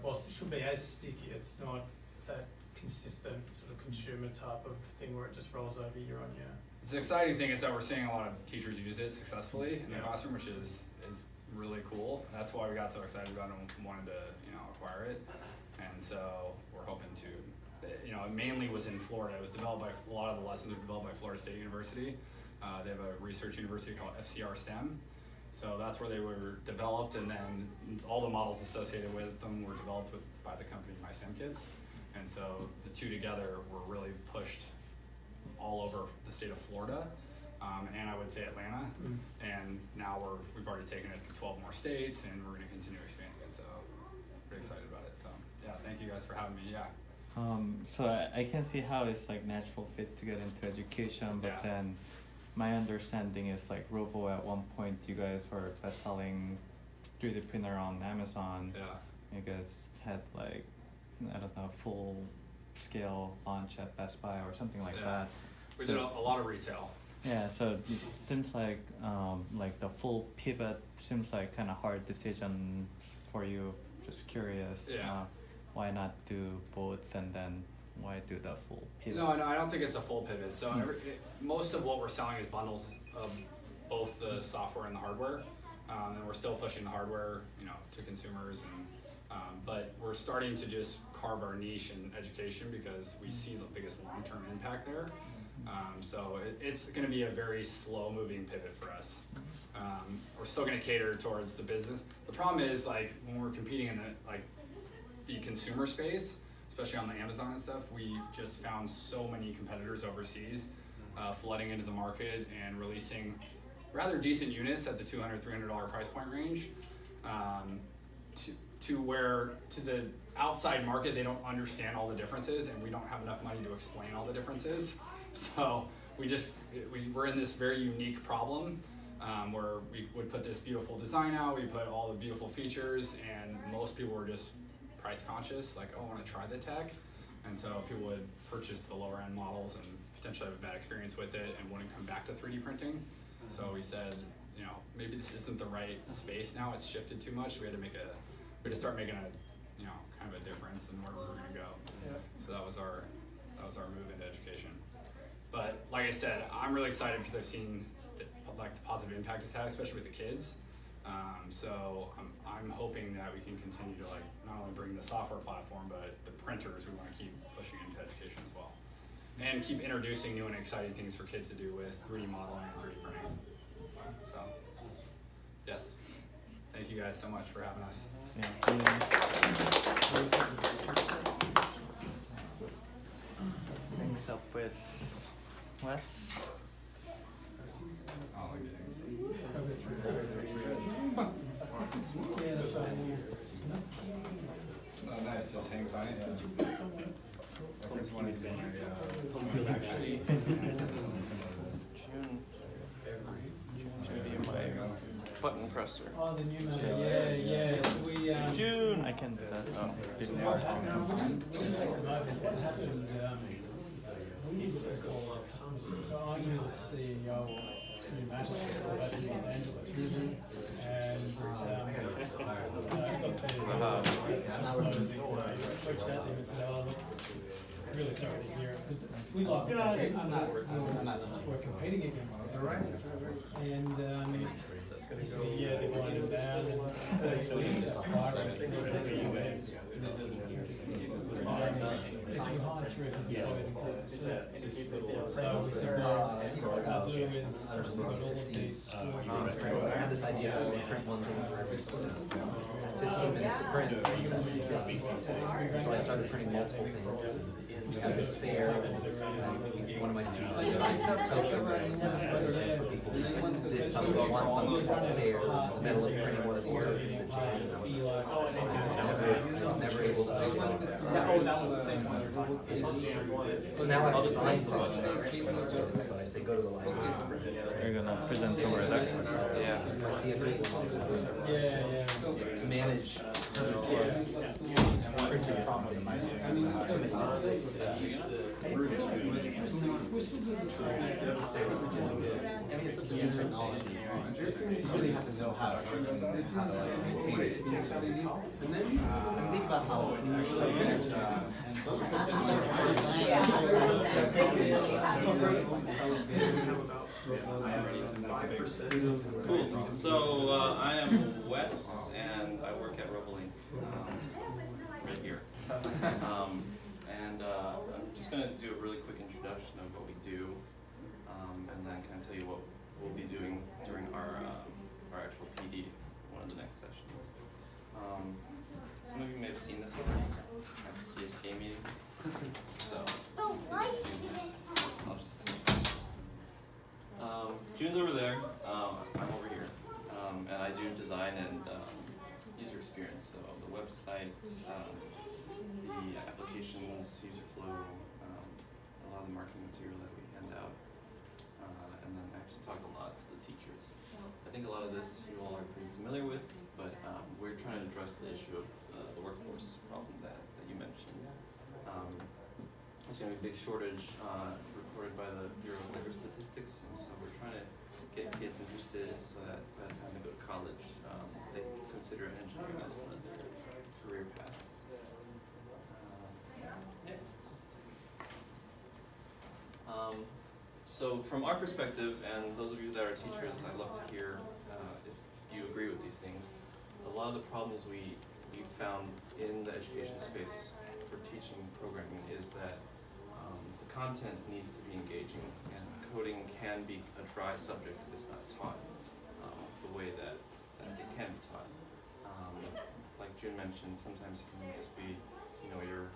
whilst it should be as sticky, it's not that consistent sort of consumer type of thing where it just rolls over year on year. The exciting thing is that we're seeing a lot of teachers use it successfully in the classroom, which is really cool. That's why we got so excited about it and wanted to acquire it. And so we're hoping to, it mainly was in Florida. It was developed by, a lot of the lessons were developed by Florida State University. They have a research university called FCR-STEM. So that's where they were developed, and then all the models associated with them were developed by the company MyStemKids. And so the two together were really pushed all over the state of Florida, and I would say Atlanta. And now we've already taken it to 12 more states, and we're going to continue expanding it. So pretty excited about it. So yeah, thank you guys for having me. Yeah. So I can see how it's like natural fit to get into education, but then my understanding is like Robo at one point you guys were best-selling 3D printer on Amazon. Yeah. You guys had like, I don't know, full scale launch at Best Buy or something like that. We did a lot of retail. Yeah, so it seems like the full pivot seems like kind of hard decision for you. Just curious, why not do both, and then why do the full pivot? No, I don't think it's a full pivot. So most of what we're selling is bundles of both the software and the hardware, and we're still pushing the hardware, to consumers, and but we're starting to just carve our niche in education because we see the biggest long-term impact there. So it's going to be a very slow-moving pivot for us. We're still going to cater towards the business. The problem is like when we're competing in the consumer space, especially on the Amazon and stuff, we just found so many competitors overseas flooding into the market and releasing rather decent units at the $200, $300 price point range. To the outside market, they don't understand all the differences, and we don't have enough money to explain all the differences. So we're in this very unique problem where we would put this beautiful design out, we put all the beautiful features, and most people were just price conscious, like, oh, I want to try the tech. And so people would purchase the lower end models and potentially have a bad experience with it and wouldn't come back to 3D printing. So we said, maybe this isn't the right space now, it's shifted too much. We had to start making a kind of a difference in where we were going to go. Yeah. So that was our move into education. But like I said, I'm really excited because I've seen the positive impact it's had, especially with the kids. So I'm hoping that we can continue to not only bring the software platform, but the printers we want to keep pushing into education as well, and keep introducing new and exciting things for kids to do with 3D modeling and 3D printing. So yes, thank you guys so much for having us. Next up with Wes. Oh, nice, just hangs on it. Button presser. Oh, the new metal, yeah. So we June, I can do that. So what happened? What happened? We need what's called customer service. So I'm the CEO of New Matter about in Los Angeles, and I got to closing. Reached out to him and said, "Oh, look, really sorry to hear it, because we like we're competing against them, right?" And he said, "Yeah, they're winding down, and it's behind 3 of his employees in customer service." So we said, "Well, what I'll do is we've still got all of these stores." I had this idea that we print one thing for every student. 15 minutes of print. So I started printing multiple things. We did this fair. one of my students designed token for people who did want some fair in the middle of printing one of these tokens at James. I was never able to make it off. Oh, that was the same one you're talking about. So now I've designed projects for students, but I say go to the library and print it. You're gonna present over there? Yeah. If I see a good one, I'll go to it. To manage kids. Printing something. I mean, it's such a new technology. You really have to know how it works and how to like maintain it. Think about how it finished. Cool. So I am Wes, and I work at Robolink, right here. I'm just going to do a really quick introduction of what we do, and then kind of tell you what we'll be doing during our actual PD, one of the next sessions. Some of you may have seen this already at the CSTA meeting. So, I'll just June's over there, I'm over here, and I do design and user experience, so the website, the applications, user flow, a lot of the marketing material that we hand out, and then actually talk a lot to the teachers. I think a lot of this you all are pretty familiar with, but we're trying to address the issue of the workforce problem that you mentioned. There's going to be a big shortage reported by the Bureau of Labor Statistics, and so we're trying to get kids interested so that by the time they go to college, they consider engineering as one of their career paths. Next. So from our perspective, and those of you that are teachers, I'd love to hear if you agree with these things. A lot of the problems we found in the education space for teaching programming is that the content needs to be engaging, and coding can be a dry subject if it's not taught the way that it can be taught. Like June mentioned, sometimes it can just be, you're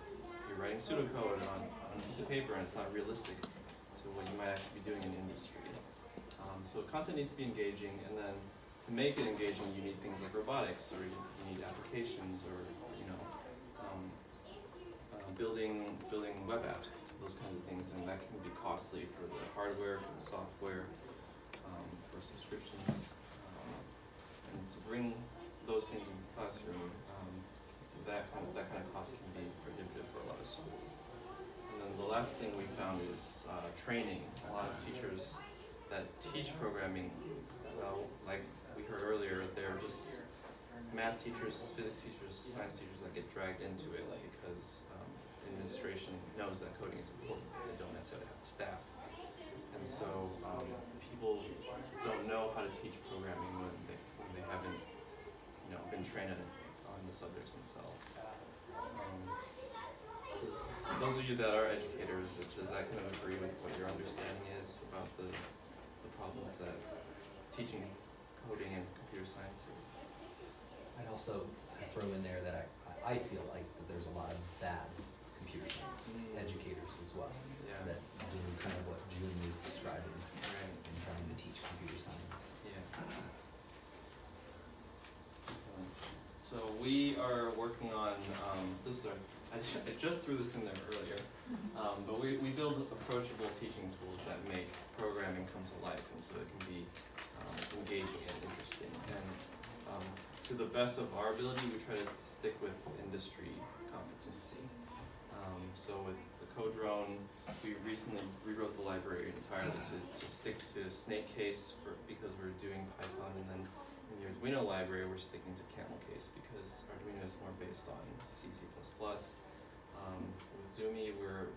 writing pseudocode on a piece of paper and it's not realistic to what you might actually be doing in industry. So content needs to be engaging, and then to make it engaging, you need things like robotics, or you need applications, or building web apps, those kinds of things, and that can be costly for the hardware, for the software, for subscriptions, and to bring those things in the classroom, that kind of cost can be prohibitive for a lot of schools. And then the last thing we found is training. A lot of teachers that teach programming, like we heard earlier, they're just math teachers, physics teachers, science teachers that get dragged into it because administration knows that coding is important. They don't necessarily have the staff. And so people don't know how to teach programming when they haven't been trained on the subjects themselves. Those of you that are educators, does that kind of agree with what your understanding is about the problems that teaching coding and computer science is? I'd also throw in there that I feel like that there's a lot of bad computer science educators as well, that do kind of what June was describing in trying to teach computer science. So we are working on, I just threw this in there earlier, but we build approachable teaching tools that make programming come to life, and so it can be engaging and interesting. And to the best of our ability, we try to stick with industry competency. So with the Codrone, we recently rewrote the library entirely to stick to snake case because we're doing Python, and then in the Arduino library, we're sticking to camel case because Arduino is more based on C++. With Zoomy, we're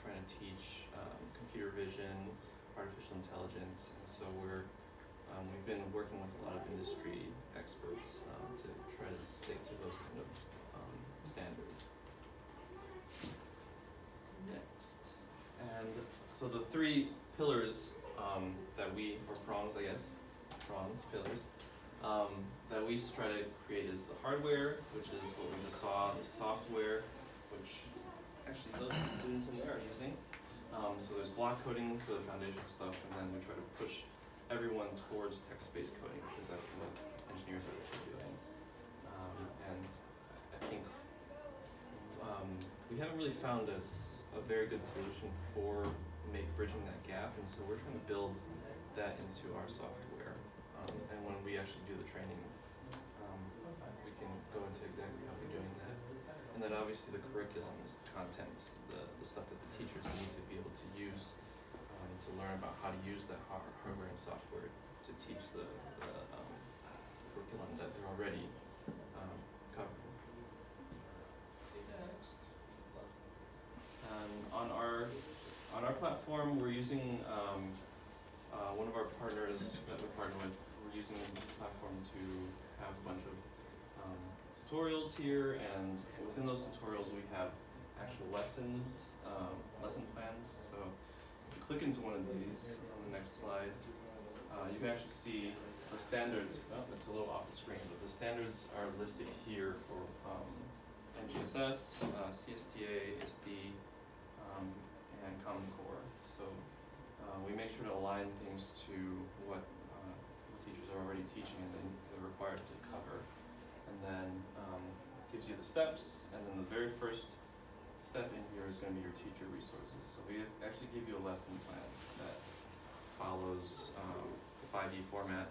trying to teach computer vision, artificial intelligence, and so we've been working with a lot of industry experts to try to stick to those kind of standards. Next, and so the three pillars or prongs, I guess, pillars, that we try to create is the hardware, which is what we just saw, the software, which actually those students in there are using, So there's block coding for the foundational stuff, and then we try to push everyone towards text-based coding because that's what engineers are actually doing. And I think we haven't really found a very good solution for bridging that gap, and so we're trying to build that into our software. And when we actually do the training, we can go into exactly how we're doing that. And then obviously the curriculum is the content, the stuff that the teachers need to be able to use to learn about how to use that hardware and software to teach the curriculum that they're already covering. Next. On our platform, we're using one of our partners that we're partnered with. We're using the platform to have a bunch of tutorials here, and within those tutorials we have actual lessons, lesson plans. So if you click into one of these on the next slide, you can actually see the standards. Oh, it's a little off the screen, but the standards are listed here for NGSS, CSTA, SD, and Common Core. So we make sure to align things to what teachers are already teaching and then they're required to cover. And then gives you the steps, and then the very first step in here is going to be your teacher resources. So we actually give you a lesson plan that follows the 5E format,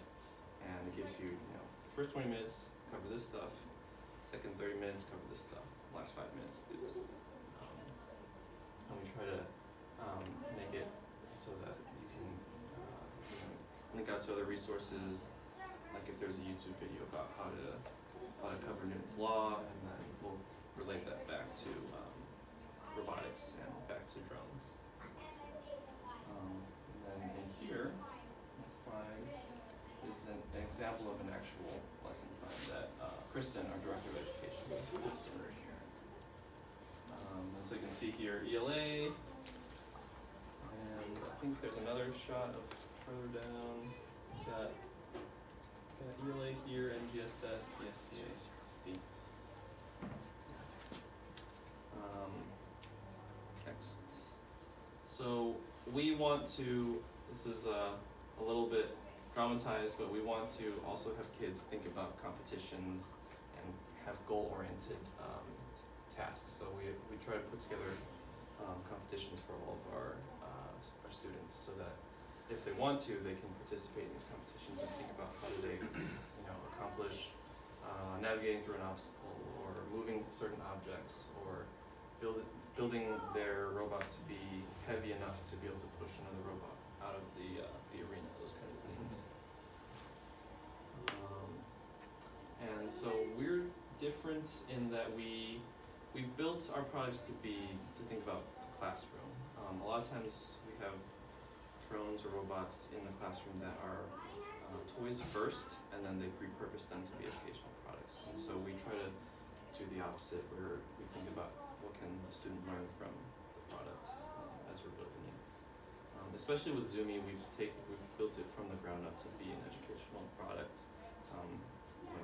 and it gives you, the first 20 minutes cover this stuff, second 30 minutes cover this stuff, last 5 minutes do this. And we try to make it so that you can link out to other resources, like if there's a YouTube video about how to cover Newton's law, and then we'll relate that back to robotics and back to drones. And then in here, next slide, is an example of an actual lesson plan that Kristen, our Director of Education, and so you can see here ELA, and I think there's another shot of further down. Got ELA here, NGSS, CSTA, SD. Next. So we want to, this is a little bit dramatized, but we want to also have kids think about competitions and have goal-oriented tasks. So we try to put together competitions for all of our students, so that if they want to, they can participate in these competitions and think about how do they, accomplish navigating through an obstacle, or moving certain objects, or building their robot to be heavy enough to be able to push another robot out of the arena, those kind of things. And so we're different in that we've built our products to think about the classroom. A lot of times we have drones or robots in the classroom that are toys first, and then they've repurposed them to be educational products. And so we try to do the opposite, where we think about what can the student learn from the product as we're building it. Especially with Zoomy, we've built it from the ground up to be an educational product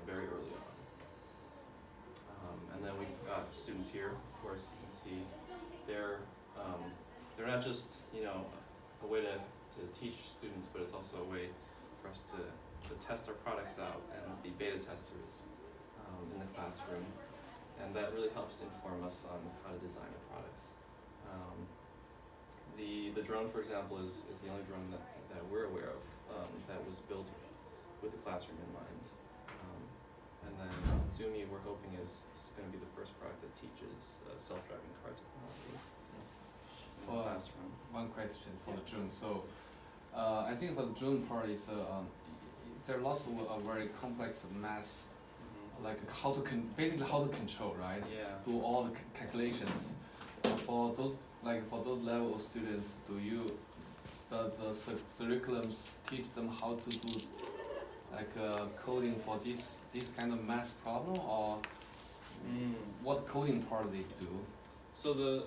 very early on. And then we've got students here, of course. You can see they're not just a way to teach students, but it's also a way for us to test our products out and be beta testers in the classroom, and that really helps inform us on how to design our products. The drone, for example, is the only drone that we're aware of that was built with the classroom in mind. And then Zoomy, we're hoping, is going to be the first product that teaches self-driving car technology in the classroom. One question for the drone. So I think for the drone part is there are lots of very complex math, like basically how to control, right? Yeah. Do all the calculations. For those level of students, the curriculums teach them how to do coding for this kind of math problem, or what coding part they do? So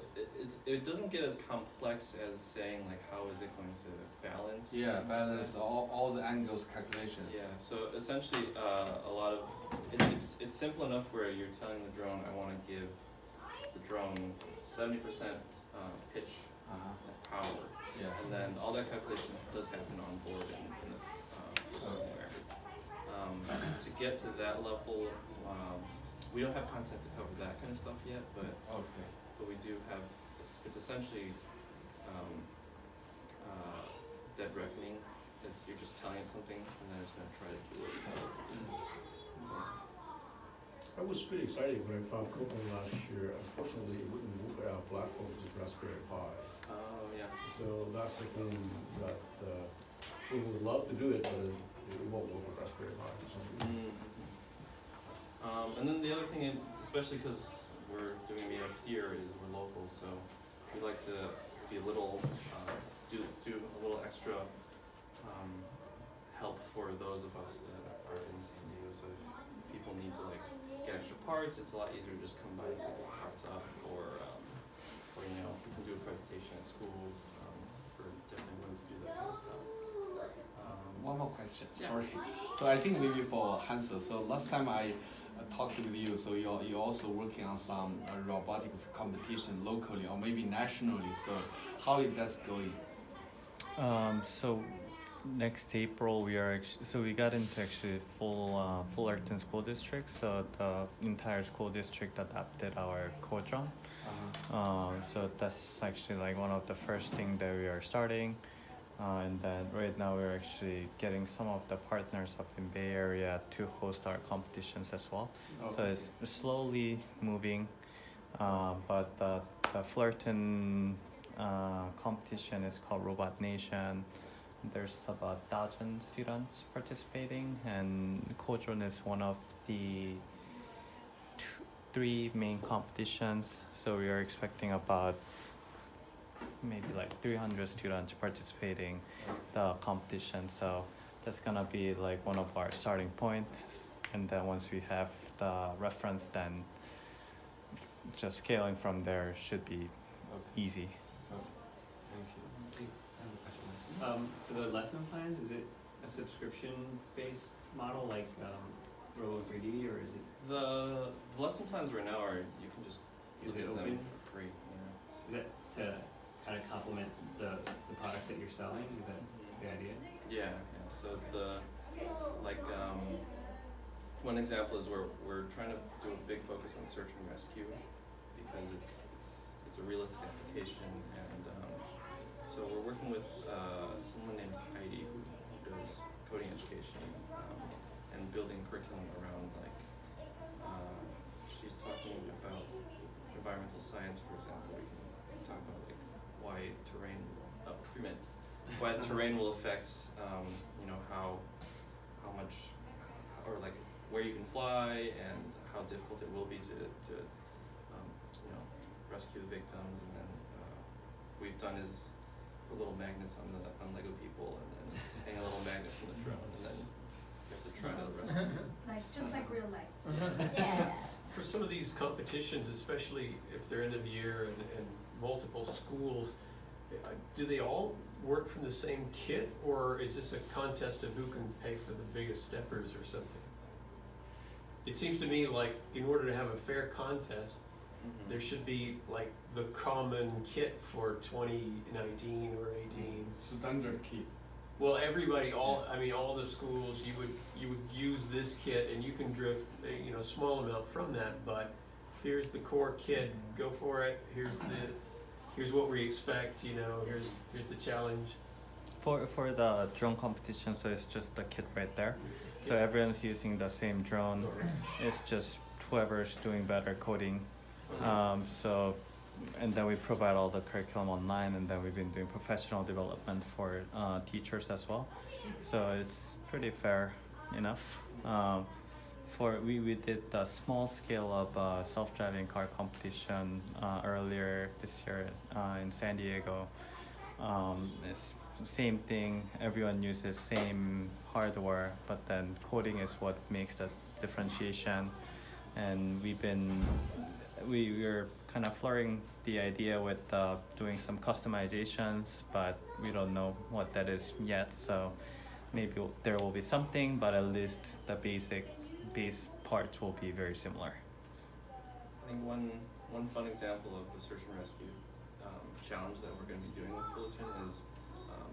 it doesn't get as complex as saying how is it going to balance? Yeah, balance all the angles calculations. Yeah. So essentially, a lot of it's simple enough where you're telling the drone, I want to give the drone 70% pitch power. Yeah. And then all that calculation does happen on board in the firmware. To get to that level, we don't have content to cover that kind of stuff yet, but we do have. It's essentially dead reckoning. Is you're just telling it something, and then it's going to try to do what you tell it to do. I was pretty excited when I found Koov last year. Unfortunately, it wouldn't work on our platform, which is Raspberry Pi. Oh yeah. So that's the thing that we would love to do it, but it won't work with Raspberry Pi for some reason. And then the other thing, especially because we're doing meetup here, is we're local, so we like to be a little do a little extra help for those of us that are in San Diego. So if people need to like get extra parts, it's a lot easier to just come by and pick the parts up, or you know, we can do a presentation at schools. We're definitely willing to do that kind of stuff. One more question, Yeah. sorry. So I think maybe for Hansel, so last time I talked with you, so you're also working on some robotics competition locally or maybe nationally, so how is that going? So next April we got into actually full Fullerton School District, so the entire school district adopted our Codron. So that's actually like one of the first things that we are starting. And then right now we're actually getting some of the partners up in Bay Area to host our competitions as well. So it's slowly moving, but the Fullerton competition is called Robot Nation. There's about 1,000 students participating, and Codron is one of the three main competitions. So we are expecting about maybe like 300 students participating the competition. So that's gonna be like one of our starting points. And then once we have the reference, then just scaling from there should be easy. For the lesson plans, is it a subscription-based model like Robo 3D, or is it? The lesson plans right now are you can just Is it look at open? them for free. Is that to kind of complement the products that you're selling? Is that the idea? Yeah. So one example is we're trying to do a big focus on search and rescue because it's a realistic application, and so we're working with someone named Heidi who does coding education and building curriculum around she's talking about environmental science, for example. We can talk about like why terrain why terrain will affect how much, or like where you can fly and how difficult it will be to rescue the victims. And then we've done is put little magnets on Lego people, and then hang a little magnet from the drone, and then you have to try to rescue. Just like real life. Yeah. For some of these competitions, especially if they're end of year and multiple schools, do they all work from the same kit, or is this a contest of who can pay for the biggest steppers or something? It seems to me like in order to have a fair contest, there should be like the common kit for 2019 or 18. Standard kit. Well, everybody, all the schools, you would use this kit, and you can drift a small amount from that. But here's the core kit, go for it. Here's what we expect. Here's the challenge. For the drone competition, so it's just the kit right there. So everyone's using the same drone. It's just whoever's doing better coding. And then we provide all the curriculum online, and then we've been doing professional development for teachers as well. So it's pretty fair enough. We did a small scale of self-driving car competition earlier this year in San Diego. It's the same thing. Everyone uses same hardware, but then coding is what makes the differentiation. And we're kind of flirting the idea with doing some customizations, but we don't know what that is yet. So maybe there will be something, but at least the base parts will be very similar. I think one fun example of the search and rescue challenge that we're going to be doing with Fullerton is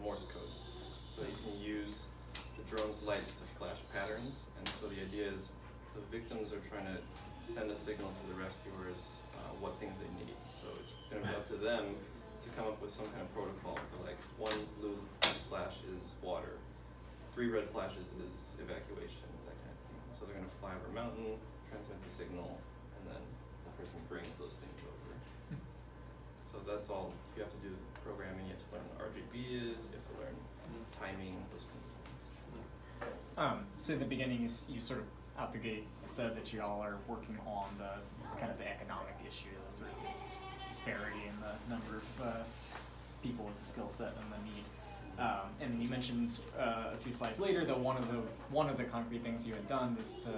Morse code. So you can use the drone's lights to flash patterns, and so the idea is the victims are trying to send a signal to the rescuers what things they need. So it's going to be up to them to come up with some kind of protocol for, like, 1 blue flash is water, 3 red flashes is evacuation, that kind of thing. So they're going to fly over a mountain, transmit the signal, and then the person brings those things over. So that's all you have to do with programming. You have to learn what RGB is, you have to learn timing, those kind of things. So in the beginning, you sort of out the gate said that you all are working on the kind of the economic issue, the sort of disparity in the number of people with the skill set and the need. And then you mentioned a few slides later that one of the concrete things you had done was to,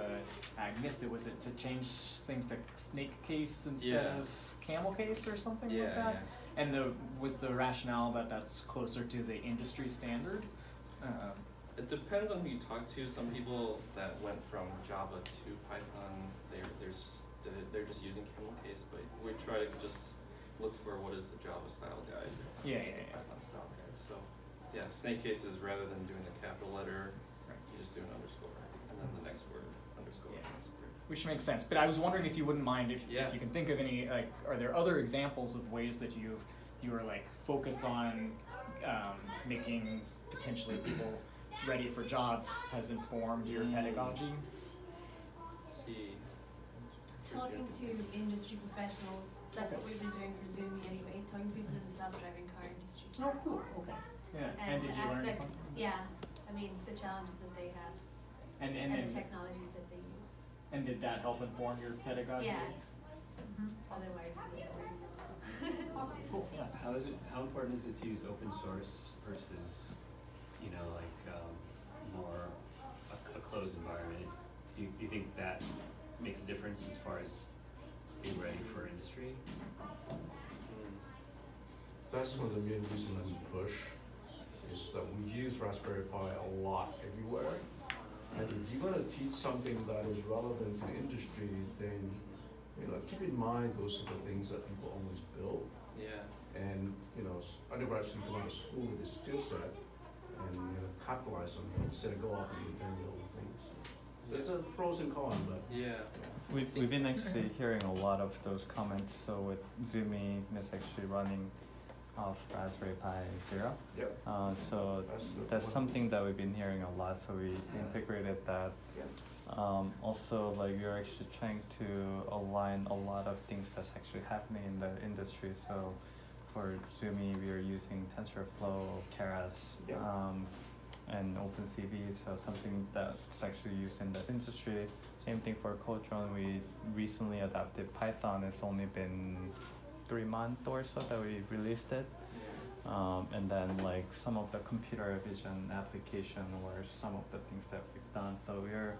I missed it, was it to change things to snake case instead of camel case or something like that? Yeah. And was the rationale that that's closer to the industry standard? It depends on who you talk to. Some people that went from Java to Python, they're just using camel case, but we try to just look for what is the Java style guide, Python style guide. So yeah, snake cases, rather than doing a capital letter, you just do an underscore, and then the next word, underscore. Which makes sense, but I was wondering if you wouldn't mind if you can think of any, like, are there other examples of ways that you are like focus on making potentially people ready for jobs has informed your pedagogy? Let's see. Talking to industry professionals, that's what we've been doing for Zoomy anyway, talking to people in the self-driving car industry. Oh, cool, okay. Yeah, and did you learn something? Yeah, I mean, the challenges that they have and the technologies that they use. And did that help inform your pedagogy? Yeah, otherwise we wouldn't know. Awesome, cool, yeah. How important is it to use open source versus, more a closed environment? Do you think that makes a difference as far as being ready for industry? That's one of the main reasons we push, is that we use Raspberry Pi a lot everywhere. And if you're going to teach something that is relevant to industry, then keep in mind those are the things that people always build. Yeah. And undergrads should come out of school with a skill set and capitalize on it instead of go off and invent their own things. So it's a pros and cons, but we've been actually hearing a lot of those comments. So with Zoomy is actually running off Raspberry Pi Zero. Yep. So that's something that we've been hearing a lot. So we integrated that. Also, like, we're actually trying to align a lot of things that's actually happening in the industry. So for Zoomy, we are using TensorFlow, Keras, and OpenCV. So something that's actually used in the industry. Same thing for Codedrawn. We recently adopted Python. It's only been 3 months or so that we released it. And then like some of the computer vision application were some of the things that we've done. So we're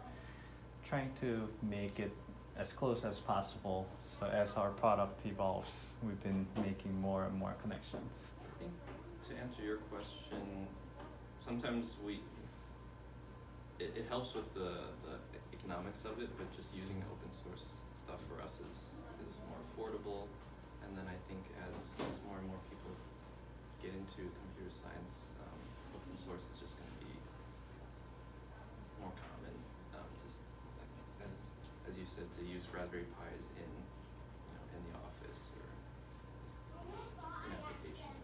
trying to make it as close as possible. So as our product evolves, we've been making more and more connections. I think to answer your question, sometimes it helps with the economics of it, but just using open source stuff for us is more affordable. And then I think as more and more people get into computer science, open source is just going to be more common. Just like as you said, to use Raspberry Pis in the office or an application.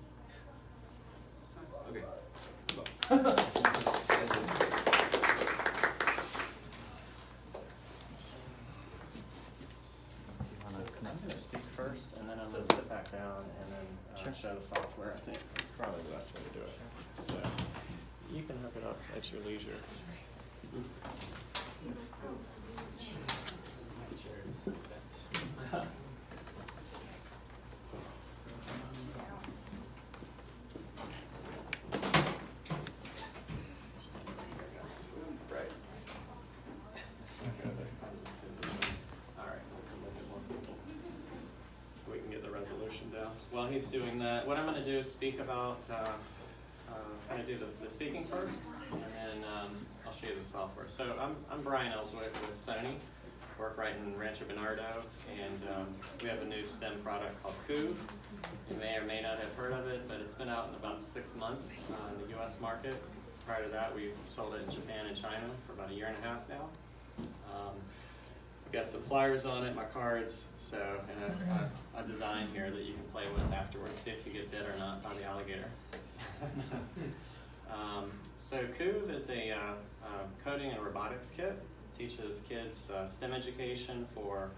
Okay. I'm going to speak first, and then I'm going to sit back down and then show the software. I think that's probably the best way to do it. So you can hook it up at your leisure. While he's doing that, what I'm going to do is speak about, kind of do the speaking first, and then I'll show you the software. So I'm Brian Ellswick with Sony. work right in Rancho Bernardo, and we have a new STEM product called Koov. You may or may not have heard of it, but it's been out in about 6 months in the US market. Prior to that, we've sold it in Japan and China for about 1.5 years now. I've got some flyers on it, my cards, so and a design here that you can play with afterwards, see if you get bit or not by the alligator. So Koov is a coding and robotics kit. It teaches kids STEM education for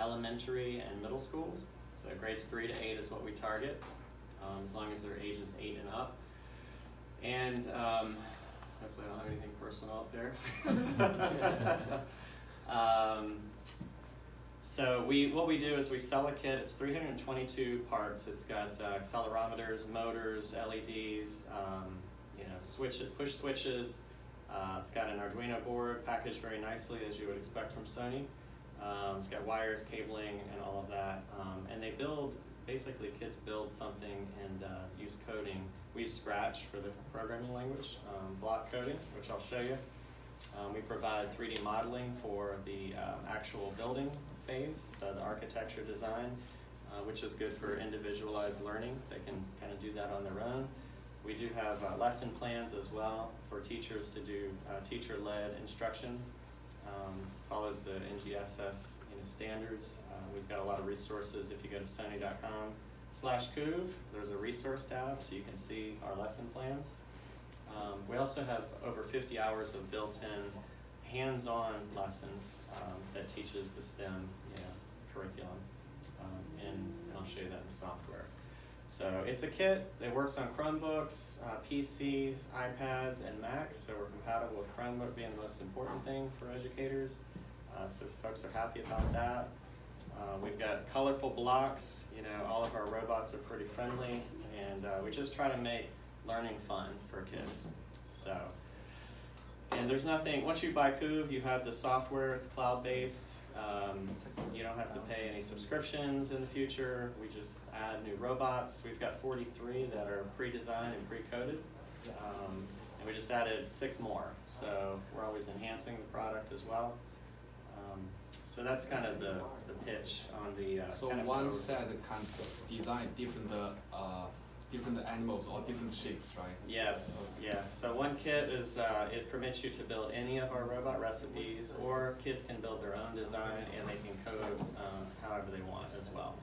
elementary and middle schools. So grades 3 to 8 is what we target, as long as their age is 8 and up. And hopefully I don't have anything personal up there. So what we do is we sell a kit. It's 322 parts. It's got accelerometers, motors, LEDs, push switches. It's got an Arduino board packaged very nicely, as you would expect from Sony. It's got wires, cabling, and all of that. And they basically kids build something and use coding. We use Scratch for the programming language, block coding, which I'll show you. We provide 3D modeling for the actual building phase, so the architecture design, which is good for individualized learning. They can kind of do that on their own. We do have lesson plans as well for teachers to do teacher-led instruction. Follows the NGSS standards. We've got a lot of resources. If you go to sony.com/Koov, there's a resource tab so you can see our lesson plans. We also have over 50 hours of built-in hands-on lessons that teaches the STEM curriculum, and I'll show you that in the software. So it's a kit that works on Chromebooks, PCs, iPads, and Macs, so we're compatible with Chromebook being the most important thing for educators, so folks are happy about that. We've got colorful blocks. All of our robots are pretty friendly, and we just try to make learning fun for kids. So, and there's nothing, once you buy Koov, you have the software, it's cloud-based. You don't have to pay any subscriptions in the future. We just add new robots. We've got 43 that are pre-designed and pre-coded. And we just added 6 more. So we're always enhancing the product as well. So that's kind of the pitch on the so kind of one set can design different animals or different shapes, right? Yes, yes. So one kit is, it permits you to build any of our robot recipes, or kids can build their own design and they can code however they want as well.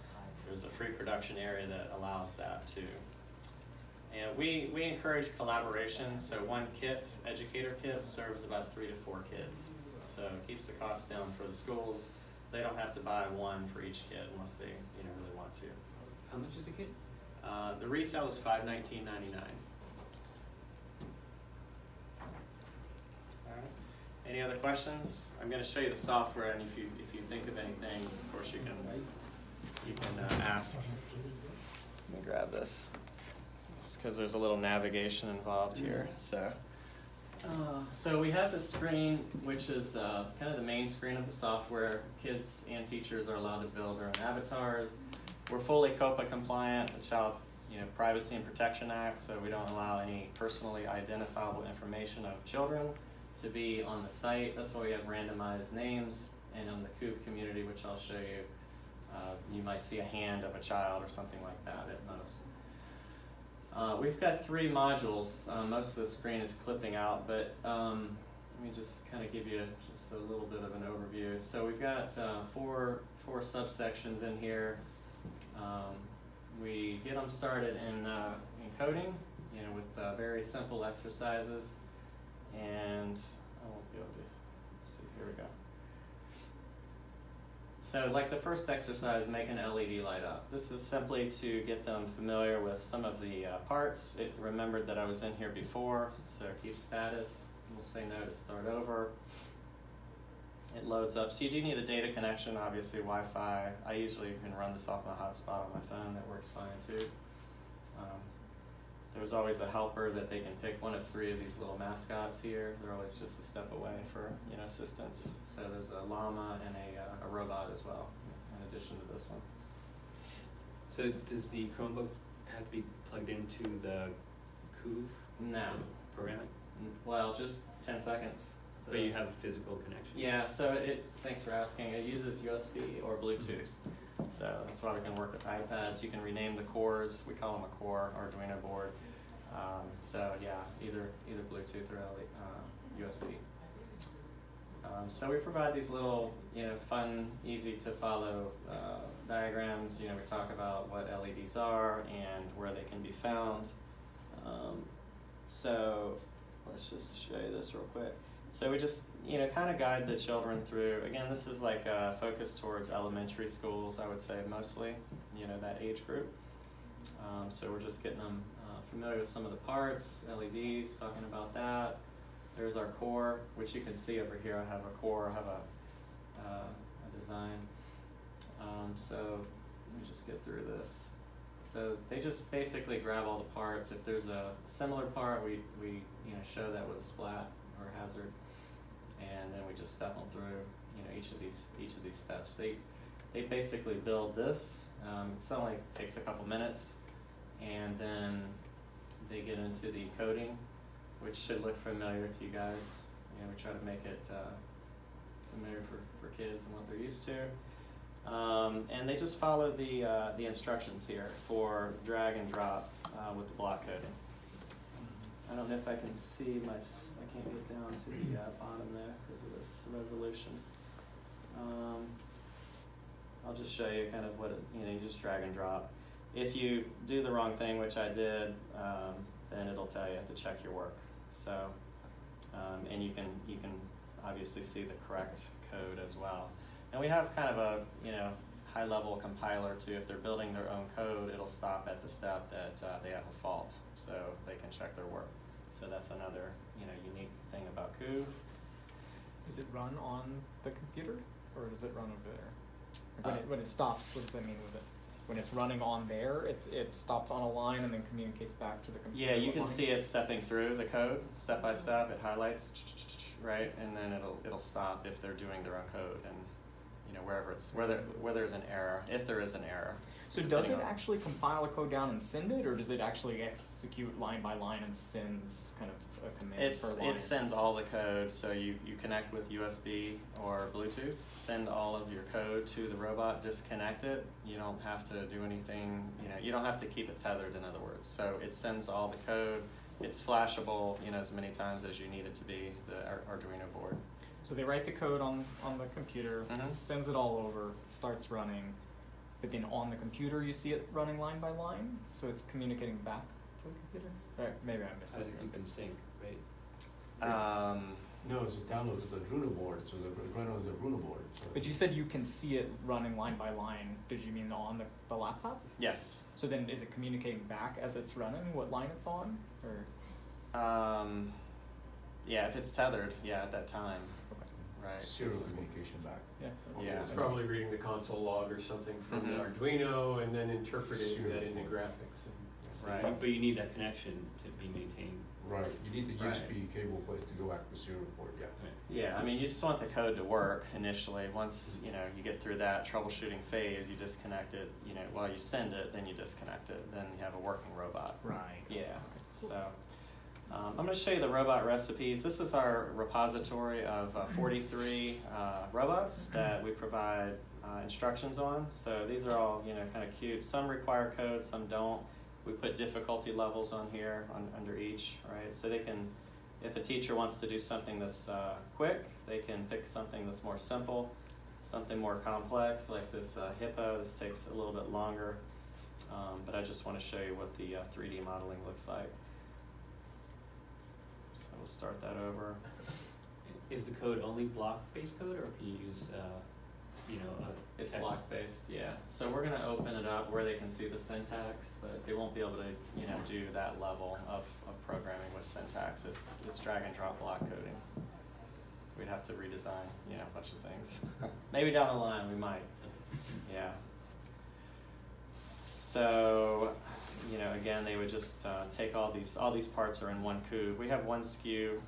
There's a free production area that allows that too. And we encourage collaboration, so one kit, educator kit, serves about 3 to 4 kids. So it keeps the cost down for the schools. They don't have to buy one for each kid unless they really want to. How much is a kit? The retail is $519.99. All right. Any other questions? I'm going to show you the software, and if you think of anything, of course you can ask. Let me grab this, just because there's a little navigation involved here. So we have this screen, which is kind of the main screen of the software. Kids and teachers are allowed to build their own avatars. We're fully COPPA compliant, the Child Privacy and Protection Act, so we don't allow any personally identifiable information of children to be on the site. That's why we have randomized names. And on the Koov community, which I'll show you, you might see a hand of a child or something like that at most. We've got 3 modules. Most of the screen is clipping out, but let me just kind of give you just a little bit of an overview. So we've got 4 subsections in here. We get them started in coding, with very simple exercises, and I won't be able to, let's see, here we go. So like the first exercise, make an LED light up. This is simply to get them familiar with some of the parts. It remembered that I was in here before, so keep status. We'll say no to start over. It loads up. So you do need a data connection, obviously Wi-Fi. I usually can run this off my hotspot on my phone. That works fine too. There's always a helper that they can pick one of 3 of these little mascots here. They're always just a step away for assistance. So there's a llama and a robot as well, in addition to this one. So does the Chromebook have to be plugged into the Koov? No. Programming? Well, just 10 seconds. But you have a physical connection. Yeah, so thanks for asking. It uses USB or Bluetooth. So that's why we can work with iPads. You can rename the cores. We call them a core, Arduino board. So yeah, either Bluetooth or USB. So we provide these little, fun, easy to follow diagrams. We talk about what LEDs are and where they can be found. So let's just show you this real quick. So we just, kind of guide the children through. Again, this is like focused towards elementary schools, I would say mostly, that age group. So we're just getting them familiar with some of the parts, LEDs, talking about that. There's our core, which you can see over here. I have a core, I have a design. So let me just get through this. So they just basically grab all the parts. If there's a similar part, we show that with a splat or a hazard, and then we just step them through each of these steps. They basically build this. It only takes a couple minutes, and then they get into the coding, which should look familiar to you guys. We try to make it familiar for kids and what they're used to. And they just follow the instructions here for drag and drop with the block coding. I don't know if I can see I can't get down to the bottom there because of this resolution. I'll just show you kind of what you just drag and drop. If you do the wrong thing, which I did, then it'll tell you to check your work. So, and you can obviously see the correct code as well. And we have kind of a high-level compiler too. If they're building their own code, it'll stop at the step that they have a fault, so they can check their work. So that's another unique thing about Koov. Is it run on the computer, or does it run over there? Like when it stops, what does that mean? When it's running on there, it stops on a line and then communicates back to the computer? Yeah, you can see it stepping through the code step by step. It highlights, right, and then it'll stop if they're doing their own code, and where there's an error, if there is an error. So does it actually compile a code down and send it, or does it actually execute line by line and sends kind of a command per line? It sends all the code, so you connect with USB or Bluetooth, send all of your code to the robot, disconnect it. You don't have to do anything, you don't have to keep it tethered, in other words. So it sends all the code. It's flashable, as many times as you need it to be, the Arduino board. So they write the code on the computer, sends it all over, starts running, but then on the computer you see it running line by line, so it's communicating back to the computer? Right, maybe I missed it. Keep in sync, right? No, it's a download to the Arduino board, so the run on the Arduino board. So. But you said you can see it running line by line. Did you mean on the laptop? Yes. So then is it communicating back as it's running what line it's on? Or yeah, if it's tethered, at that time. Right. Serial communication back. Yeah. It's probably reading the console log or something from the Arduino and then interpreting that into graphics. Right. But you need that connection to be maintained. Right. You need the USB cable for it to go back to the serial port. Yeah. Right. Yeah. I mean, you just want the code to work initially. Once you get through that troubleshooting phase, you disconnect it. While you send it, then you disconnect it. Then you have a working robot. Right. Yeah. So. I'm going to show you the robot recipes. This is our repository of 43 robots that we provide instructions on. So these are all kind of cute. Some require code, some don't. We put difficulty levels on here under each, right? So they can, if a teacher wants to do something that's quick, they can pick something that's more simple, something more complex like this HIPAA. This takes a little bit longer, but I just want to show you what the 3D modeling looks like. We'll start that over. Is the code only block-based code, or can you use, It's text? block-based, yeah. So we're going to open it up where they can see the syntax, but they won't be able to, do that level of programming with syntax. It's drag and drop block coding. We'd have to redesign, a bunch of things. Maybe down the line we might. Yeah. So. Again, they would just take all these parts are in one Koov. We have one SKU,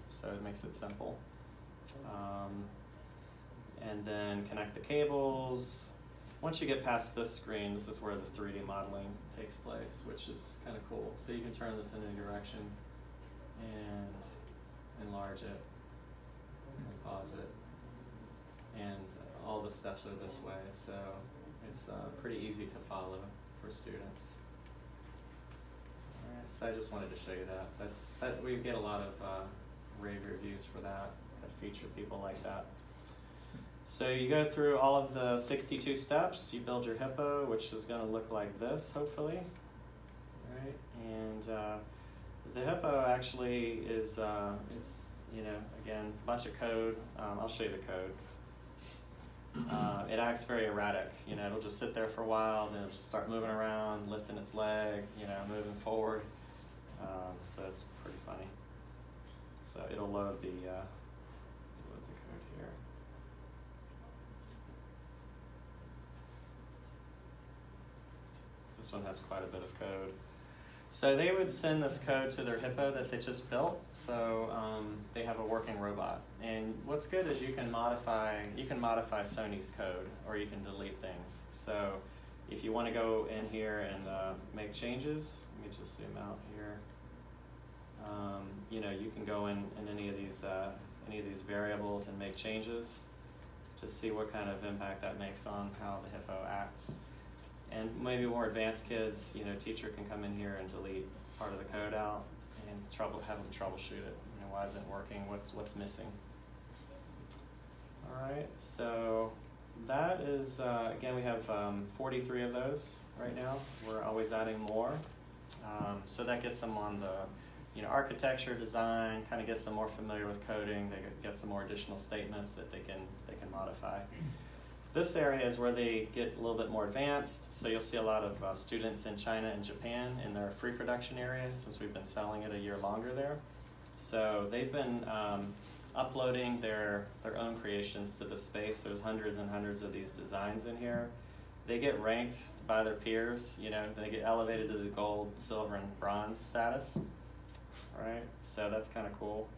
so it makes it simple. And then connect the cables. Once you get past this screen, this is where the 3D modeling takes place, which is kind of cool. So you can turn this in any direction and enlarge it. pause it. And all the steps are this way, so it's pretty easy to follow for students. Alright, so I just wanted to show you that. We get a lot of rave reviews for that feature people like that. So you go through all of the 62 steps, you build your hippo, which is going to look like this, hopefully. Right? And the hippo actually is, it's, you know, again, a bunch of code. I'll show you the code. It acts very erratic. You know, it'll just sit there for a while, then it'll just start moving around, lifting its leg, you know, moving forward. So it's pretty funny. So it'll load the code here. This one has quite a bit of code. So they would send this code to their hippo that they just built. So they have a working robot. And what's good is you can modify Sony's code, or you can delete things. So if you want to go in here and make changes, let me just zoom out here. You know, you can go in any of these variables and make changes to see what kind of impact that makes on how the hippo acts. And maybe more advanced kids, you know, teacher can come in here and delete part of the code out and have them troubleshoot it. You know, why isn't it working? What's missing? All right, so that is again, we have 43 of those right now. We're always adding more, so that gets them on the, you know, architecture, design, kind of gets them more familiar with coding. They get some more additional statements that they can modify. This area is where they get a little bit more advanced, so you'll see a lot of students in China and Japan in their free production area, since we've been selling it a year longer there. So they've been uploading their own creations to the space. There's hundreds and hundreds of these designs in here. They get ranked by their peers, you know, they get elevated to the gold, silver, and bronze status. All right, so that's kind of cool.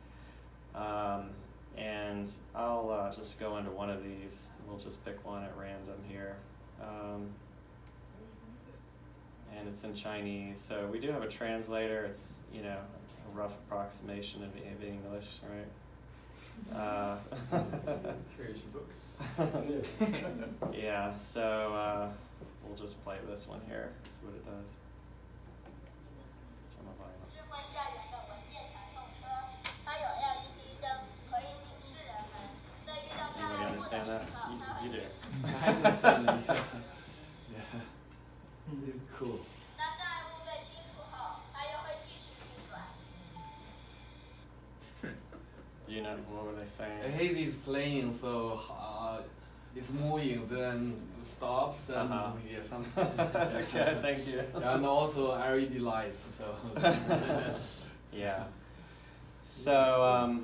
And I'll just go into one of these. We'll just pick one at random here. And it's in Chinese. So we do have a translator. It's, you know, a rough approximation of English, right? Here's your books. Yeah, so we'll just play this one here, see what it does. Turn my volume up. Anybody understand that? You do. I understand. Yeah. Cool. Do you know, what were they saying? I hate these playing, so it's moving, then stops, and yeah, something. Okay, thank you. And also LED lights, so. Yeah. So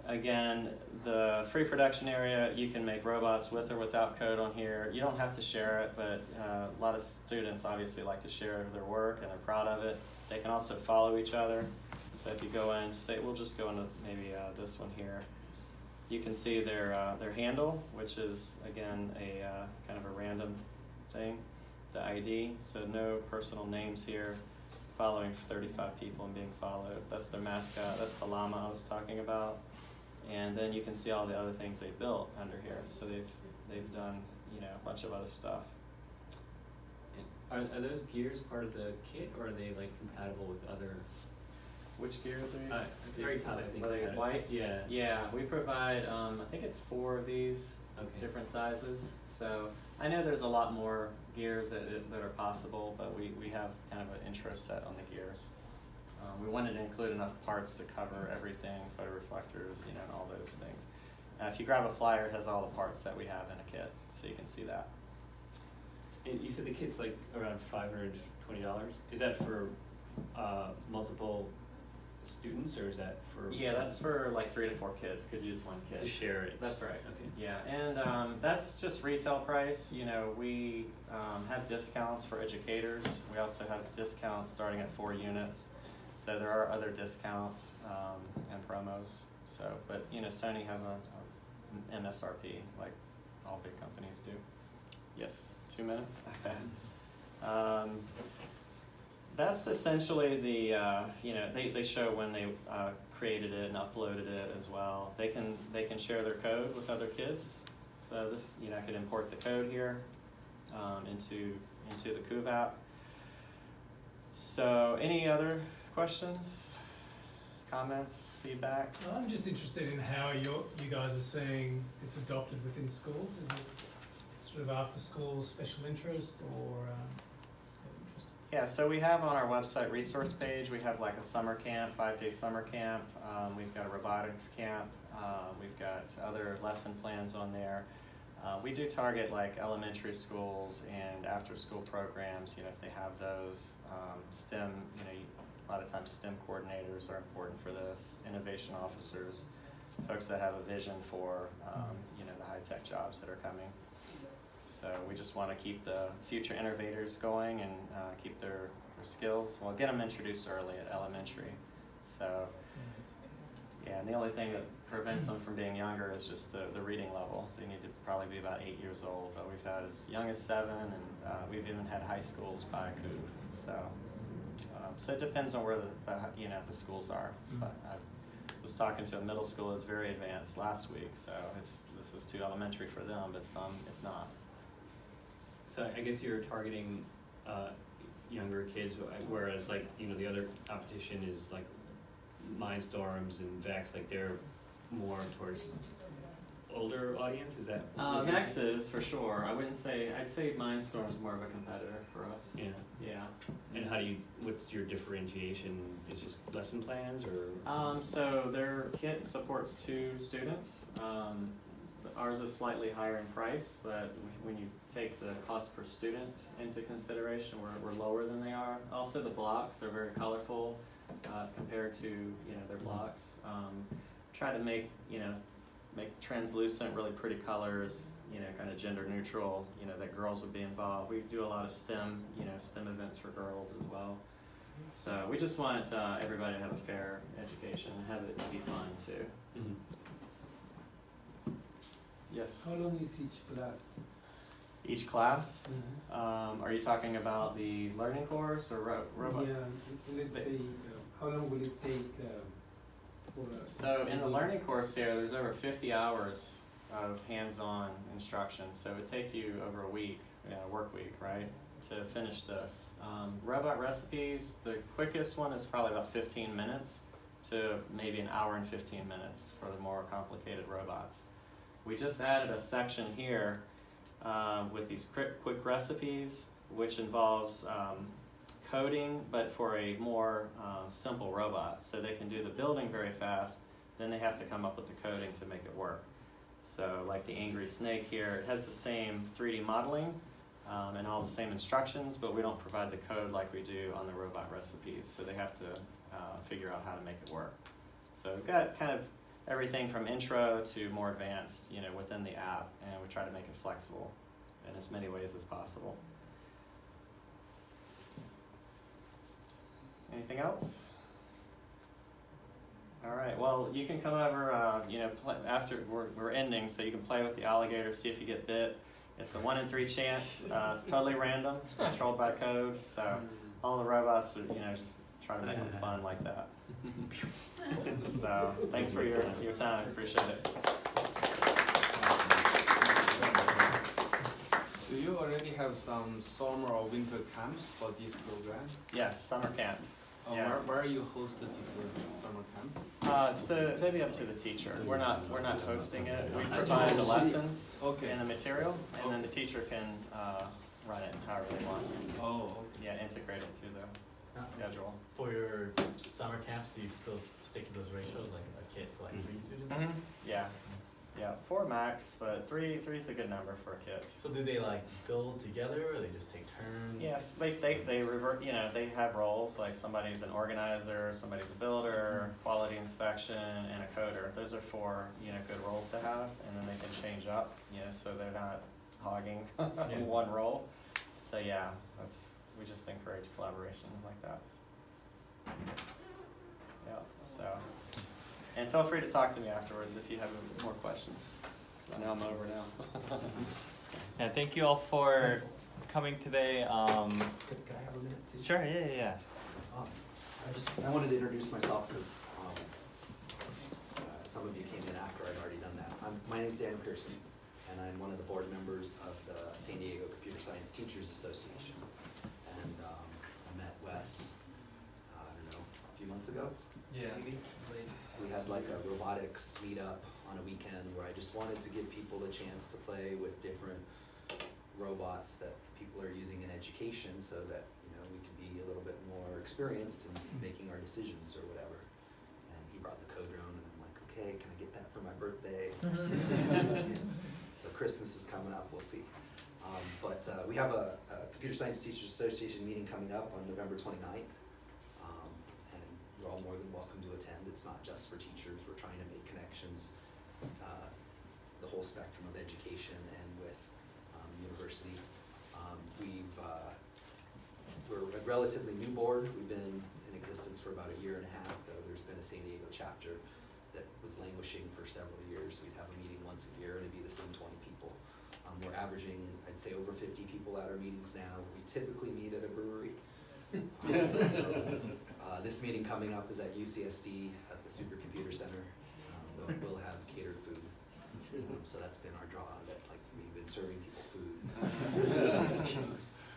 again, the free production area, you can make robots with or without code on here. You don't have to share it, but a lot of students obviously like to share their work and they're proud of it. They can also follow each other. So if you go in, say, we'll just go into maybe this one here. You can see their handle, which is again a kind of a random thing. The ID, so no personal names here. Following 35 people and being followed. That's their mascot. That's the llama I was talking about. And then you can see all the other things they've built under here. So they've done, you know, a bunch of other stuff. Are those gears part of the kit, or are they like compatible with other? Which gears are you? At the very top, I think. Are they white? Yeah. Yeah, we provide, I think it's 4 of these different sizes. So I know there's a lot more gears that are possible, but we have kind of an intro set on the gears. We wanted to include enough parts to cover everything, photoreflectors, you know, and all those things. If you grab a flyer, it has all the parts that we have in a kit, so you can see that. And you said the kit's like around $520. Is that for multiple students, or is that for? Yeah, that's for like 3 to 4 kids. Could use one kit To share it. That's right. Okay. Yeah, and that's just retail price. You know, we have discounts for educators. We also have discounts starting at 4 units. So there are other discounts and promos. So, but you know, Sony has a MSRP like all big companies do. Yes, 2 minutes. Okay. That's essentially the, they show when they created it and uploaded it as well. They can share their code with other kids. So this, I could import the code here into the Koov app. So any other questions, comments, feedback? I'm just interested in how you guys are seeing this adopted within schools. Is it sort of after school special interest or? Yeah, so we have on our website resource page, we have like a summer camp, 5-day summer camp. We've got a robotics camp. We've got other lesson plans on there. We do target like elementary schools and after school programs, if they have those. STEM, a lot of times STEM coordinators are important for this, innovation officers, folks that have a vision for, the high-tech jobs that are coming. So we just want to keep the future innovators going and keep their skills. Well, get them introduced early at elementary. So, yeah, and the only thing that prevents them from being younger is just the reading level. They need to probably be about 8 years old, but we've had as young as 7, and we've even had high schools buy Koov. So it depends on where the schools are. So I was talking to a middle school that's very advanced last week, so this is too elementary for them, but some it's not. So I guess you're targeting younger kids, whereas like the other competition is like Mindstorms and Vex, like they're more towards older audience. Is that? Vex is for sure. I'd say Mindstorm is more of a competitor for us. Yeah. Yeah. And what's your differentiation? It's just lesson plans or? So their kit supports 2 students. Ours is slightly higher in price, but when you take the cost per student into consideration, we're lower than they are. Also, the blocks are very colorful as compared to their blocks. Try to make translucent, really pretty colors. Kind of gender neutral. That girls would be involved. We do a lot of STEM, STEM events for girls as well. So we just want everybody to have a fair education and have it be fun too. Mm-hmm. Yes. How long is each class? Each class? Mm-hmm. Are you talking about the learning course or robot? Yeah, let's say, how long will it take for us? So in the learning course here, there's over 50 hours of hands-on instruction. So it would take you over a week, work week, right, to finish this. Robot recipes, the quickest one is probably about 15 minutes to maybe an hour and 15 minutes for the more complicated robots. We just added a section here with these quick recipes, which involves coding, but for a more simple robot. So they can do the building very fast, then they have to come up with the coding to make it work. So like the angry snake here, it has the same 3D modeling and all the same instructions, but we don't provide the code like we do on the robot recipes. So they have to figure out how to make it work. So we've got kind of everything from intro to more advanced, within the app, and we try to make it flexible in as many ways as possible. Anything else? All right. Well, you can come over. After we're ending, so you can play with the alligator, see if you get bit. It's a 1 in 3 chance. It's totally random, controlled by code. So all the robots are, just try to make them fun like that. So thanks for your time. Appreciate it. Do you already have some summer or winter camps for this program? Yes, summer camp. Yeah. Where you hosted this summer camp? So maybe up to the teacher. We're not hosting it. We provide the lessons and the material, and then the teacher can run it however they want. Oh, okay. Yeah, integrate it to the schedule. For your summer camps, do you still stick to those ratios, like a kit for like 3 students? Mm-hmm. Yeah. Yeah, 4 max, but 3 is a good number for a kit. So do they like build together, or they just take turns? Yes, they revert. They have roles. Like somebody's an organizer, somebody's a builder, quality inspection, and a coder. Those are 4 good roles to have, and then they can change up. So they're not hogging one role. So yeah, we just encourage collaboration like that. Yeah. So. And feel free to talk to me afterwards if you have more questions. I know I'm over now. Yeah, thank you all for coming today. Could I have a minute too? Sure, yeah. I wanted to introduce myself because some of you came in after I'd already done that. My name is Daniel Pearson, and I'm one of the board members of the San Diego Computer Science Teachers Association. And I met Wes, I don't know, a few months ago? Yeah. Maybe? We had like a robotics meetup on a weekend where I just wanted to give people a chance to play with different robots that people are using in education so that, you know, we can be a little bit more experienced in making our decisions or whatever. And he brought the co-drone and I'm like, okay, can I get that for my birthday? So Christmas is coming up, we'll see. But we have a Computer Science Teachers Association meeting coming up on November 29th. And you're all more than welcome to attend. It's not just for teachers. We're trying to make connections, the whole spectrum of education and with university. We're a relatively new board. We've been in existence for about a year and a half, though there's been a San Diego chapter that was languishing for several years. We'd have a meeting once a year and it'd be the same 20 people. We're averaging, I'd say, over 50 people at our meetings now. We typically meet at a brewery. This meeting coming up is at UCSD at the Supercomputer Center. We'll have catered food. So that's been our draw, that like we've been serving people food.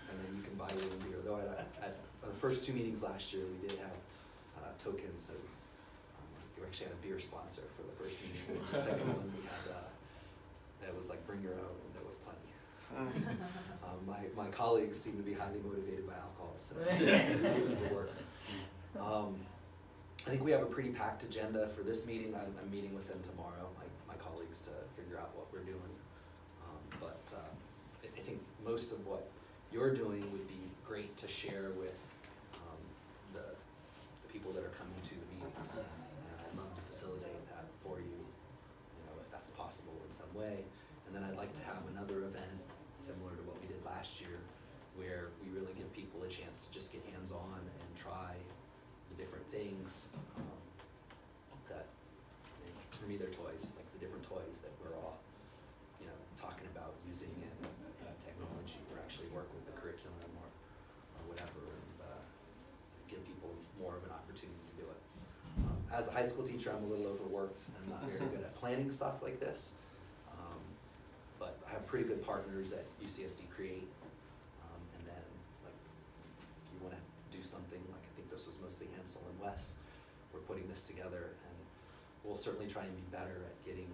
And then you can buy your own beer. Though at the first two meetings last year, we did have tokens. So we actually had a beer sponsor for the first meeting. The second one we had, that was like bring your own, and there was plenty. My colleagues seem to be highly motivated by alcohol, so it works. I think we have a pretty packed agenda for this meeting. I'm meeting with them tomorrow, my colleagues, to figure out what we're doing. I think most of what you're doing would be great to share with the people that are coming to the meetings. And I'd love to facilitate that for you, if that's possible in some way. And then I'd like to have another event similar to what we did last year, where we really give people a chance to just get hands-on and try the different things that, for me, they're toys, like the different toys that we're all, talking about using in technology, or actually work with the curriculum or whatever, and give people more of an opportunity to do it. As a high school teacher, I'm a little overworked and not very good at planning stuff like this. But I have pretty good partners at UCSD Create, and then if you want to do something, I think this was mostly Hansel and Wes, we're putting this together, and we'll certainly try and be better at getting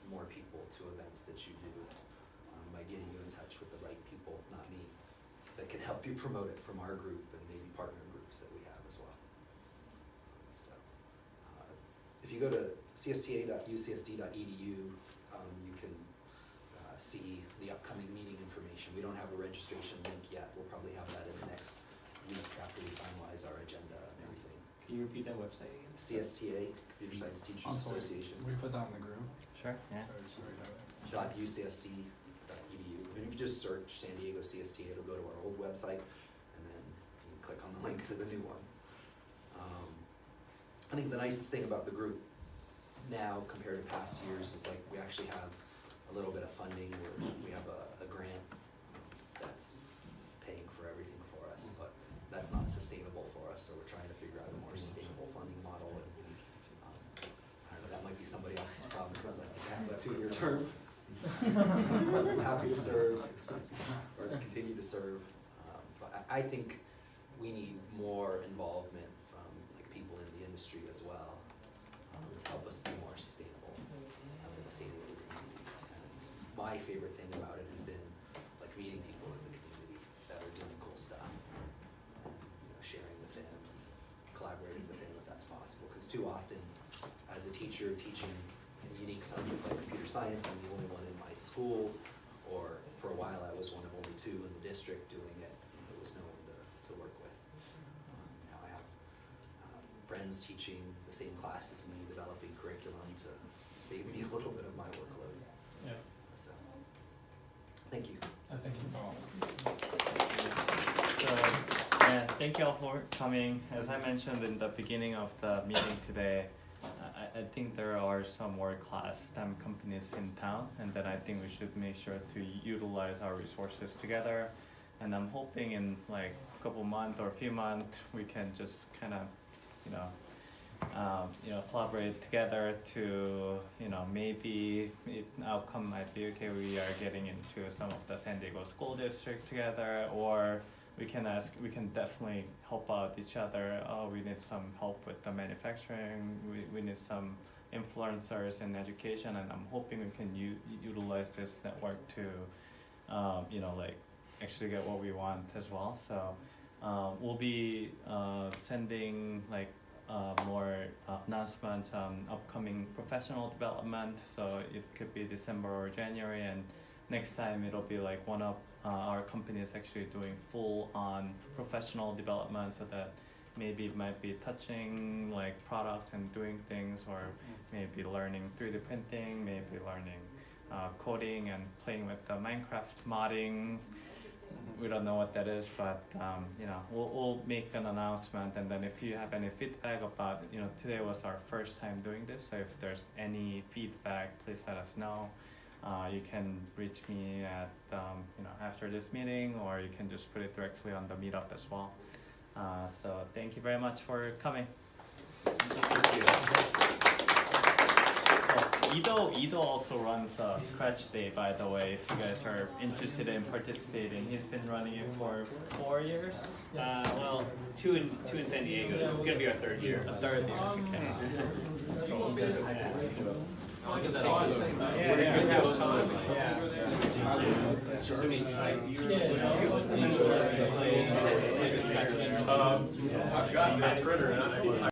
more people to events that you do, by getting you in touch with the right people, not me, that can help you promote it from our group and maybe partner groups that we have as well. So if you go to csta.ucsd.edu, you can see the upcoming meeting information. We don't have a registration link yet. We'll probably have that in the next week after we finalize our agenda and everything. Can you repeat that website again? CSTA, Computer Science Teachers Association. We put that in the group. Sure, yeah. .ucsd.edu. And if you just search San Diego CSTA, it'll go to our old website, and then you can click on the link to the new one. I think the nicest thing about the group now compared to past years is we actually have a little bit of funding where we have a grant that's paying for everything for us, but that's not sustainable for us, so we're trying to figure out a more sustainable funding model. And I don't know, that might be somebody else's problem because I have a 2-year term. I'm happy to serve or continue to serve, but I think we need more involvement from people in the industry as well, to help us be more sustainable in the San Diego community. And my favorite thing about it has been meeting people in the community that are doing cool stuff, and sharing with them, collaborating with them if that's possible. Because too often, as a teacher teaching a unique subject like computer science, I'm the only one in my school, or for a while I was one of only 2 in the district doing it, and there was no one to work with. Now I have friends teaching the same class as me, developing curriculum to save me a little bit of my workload. Yeah. So, thank you. Thank you. So, yeah, thank you all for coming. As I mentioned in the beginning of the meeting today, I think there are some world-class STEM companies in town, and then I think we should make sure to utilize our resources together and I'm hoping in like a couple months or a few months we can just kind of, collaborate together to, maybe if the outcome might be okay, we are getting into some of the San Diego school district together, or we can definitely help out each other. Oh, we need some help with the manufacturing. We need some influencers in education, and I'm hoping we can utilize this network to, actually get what we want as well. So we'll be sending more announcements on upcoming professional development. So it could be December or January, and next time it'll be like one of our companies actually doing full on professional development, so that maybe it might be touching like product and doing things, or maybe learning 3D printing, maybe learning coding and playing with the Minecraft modding. We don't know what that is, but we'll make an announcement, and then if you have any feedback about, today was our first time doing this, so if there's any feedback, please let us know. You can reach me at after this meeting, or you can just put it directly on the meetup as well. So thank you very much for coming. Thank you. Ido also runs Scratch Day, by the way, if you guys are interested in participating. He's been running it for 4 years? Well, two in San Diego. This is going to be our third year. A third year, okay. I've got my printer and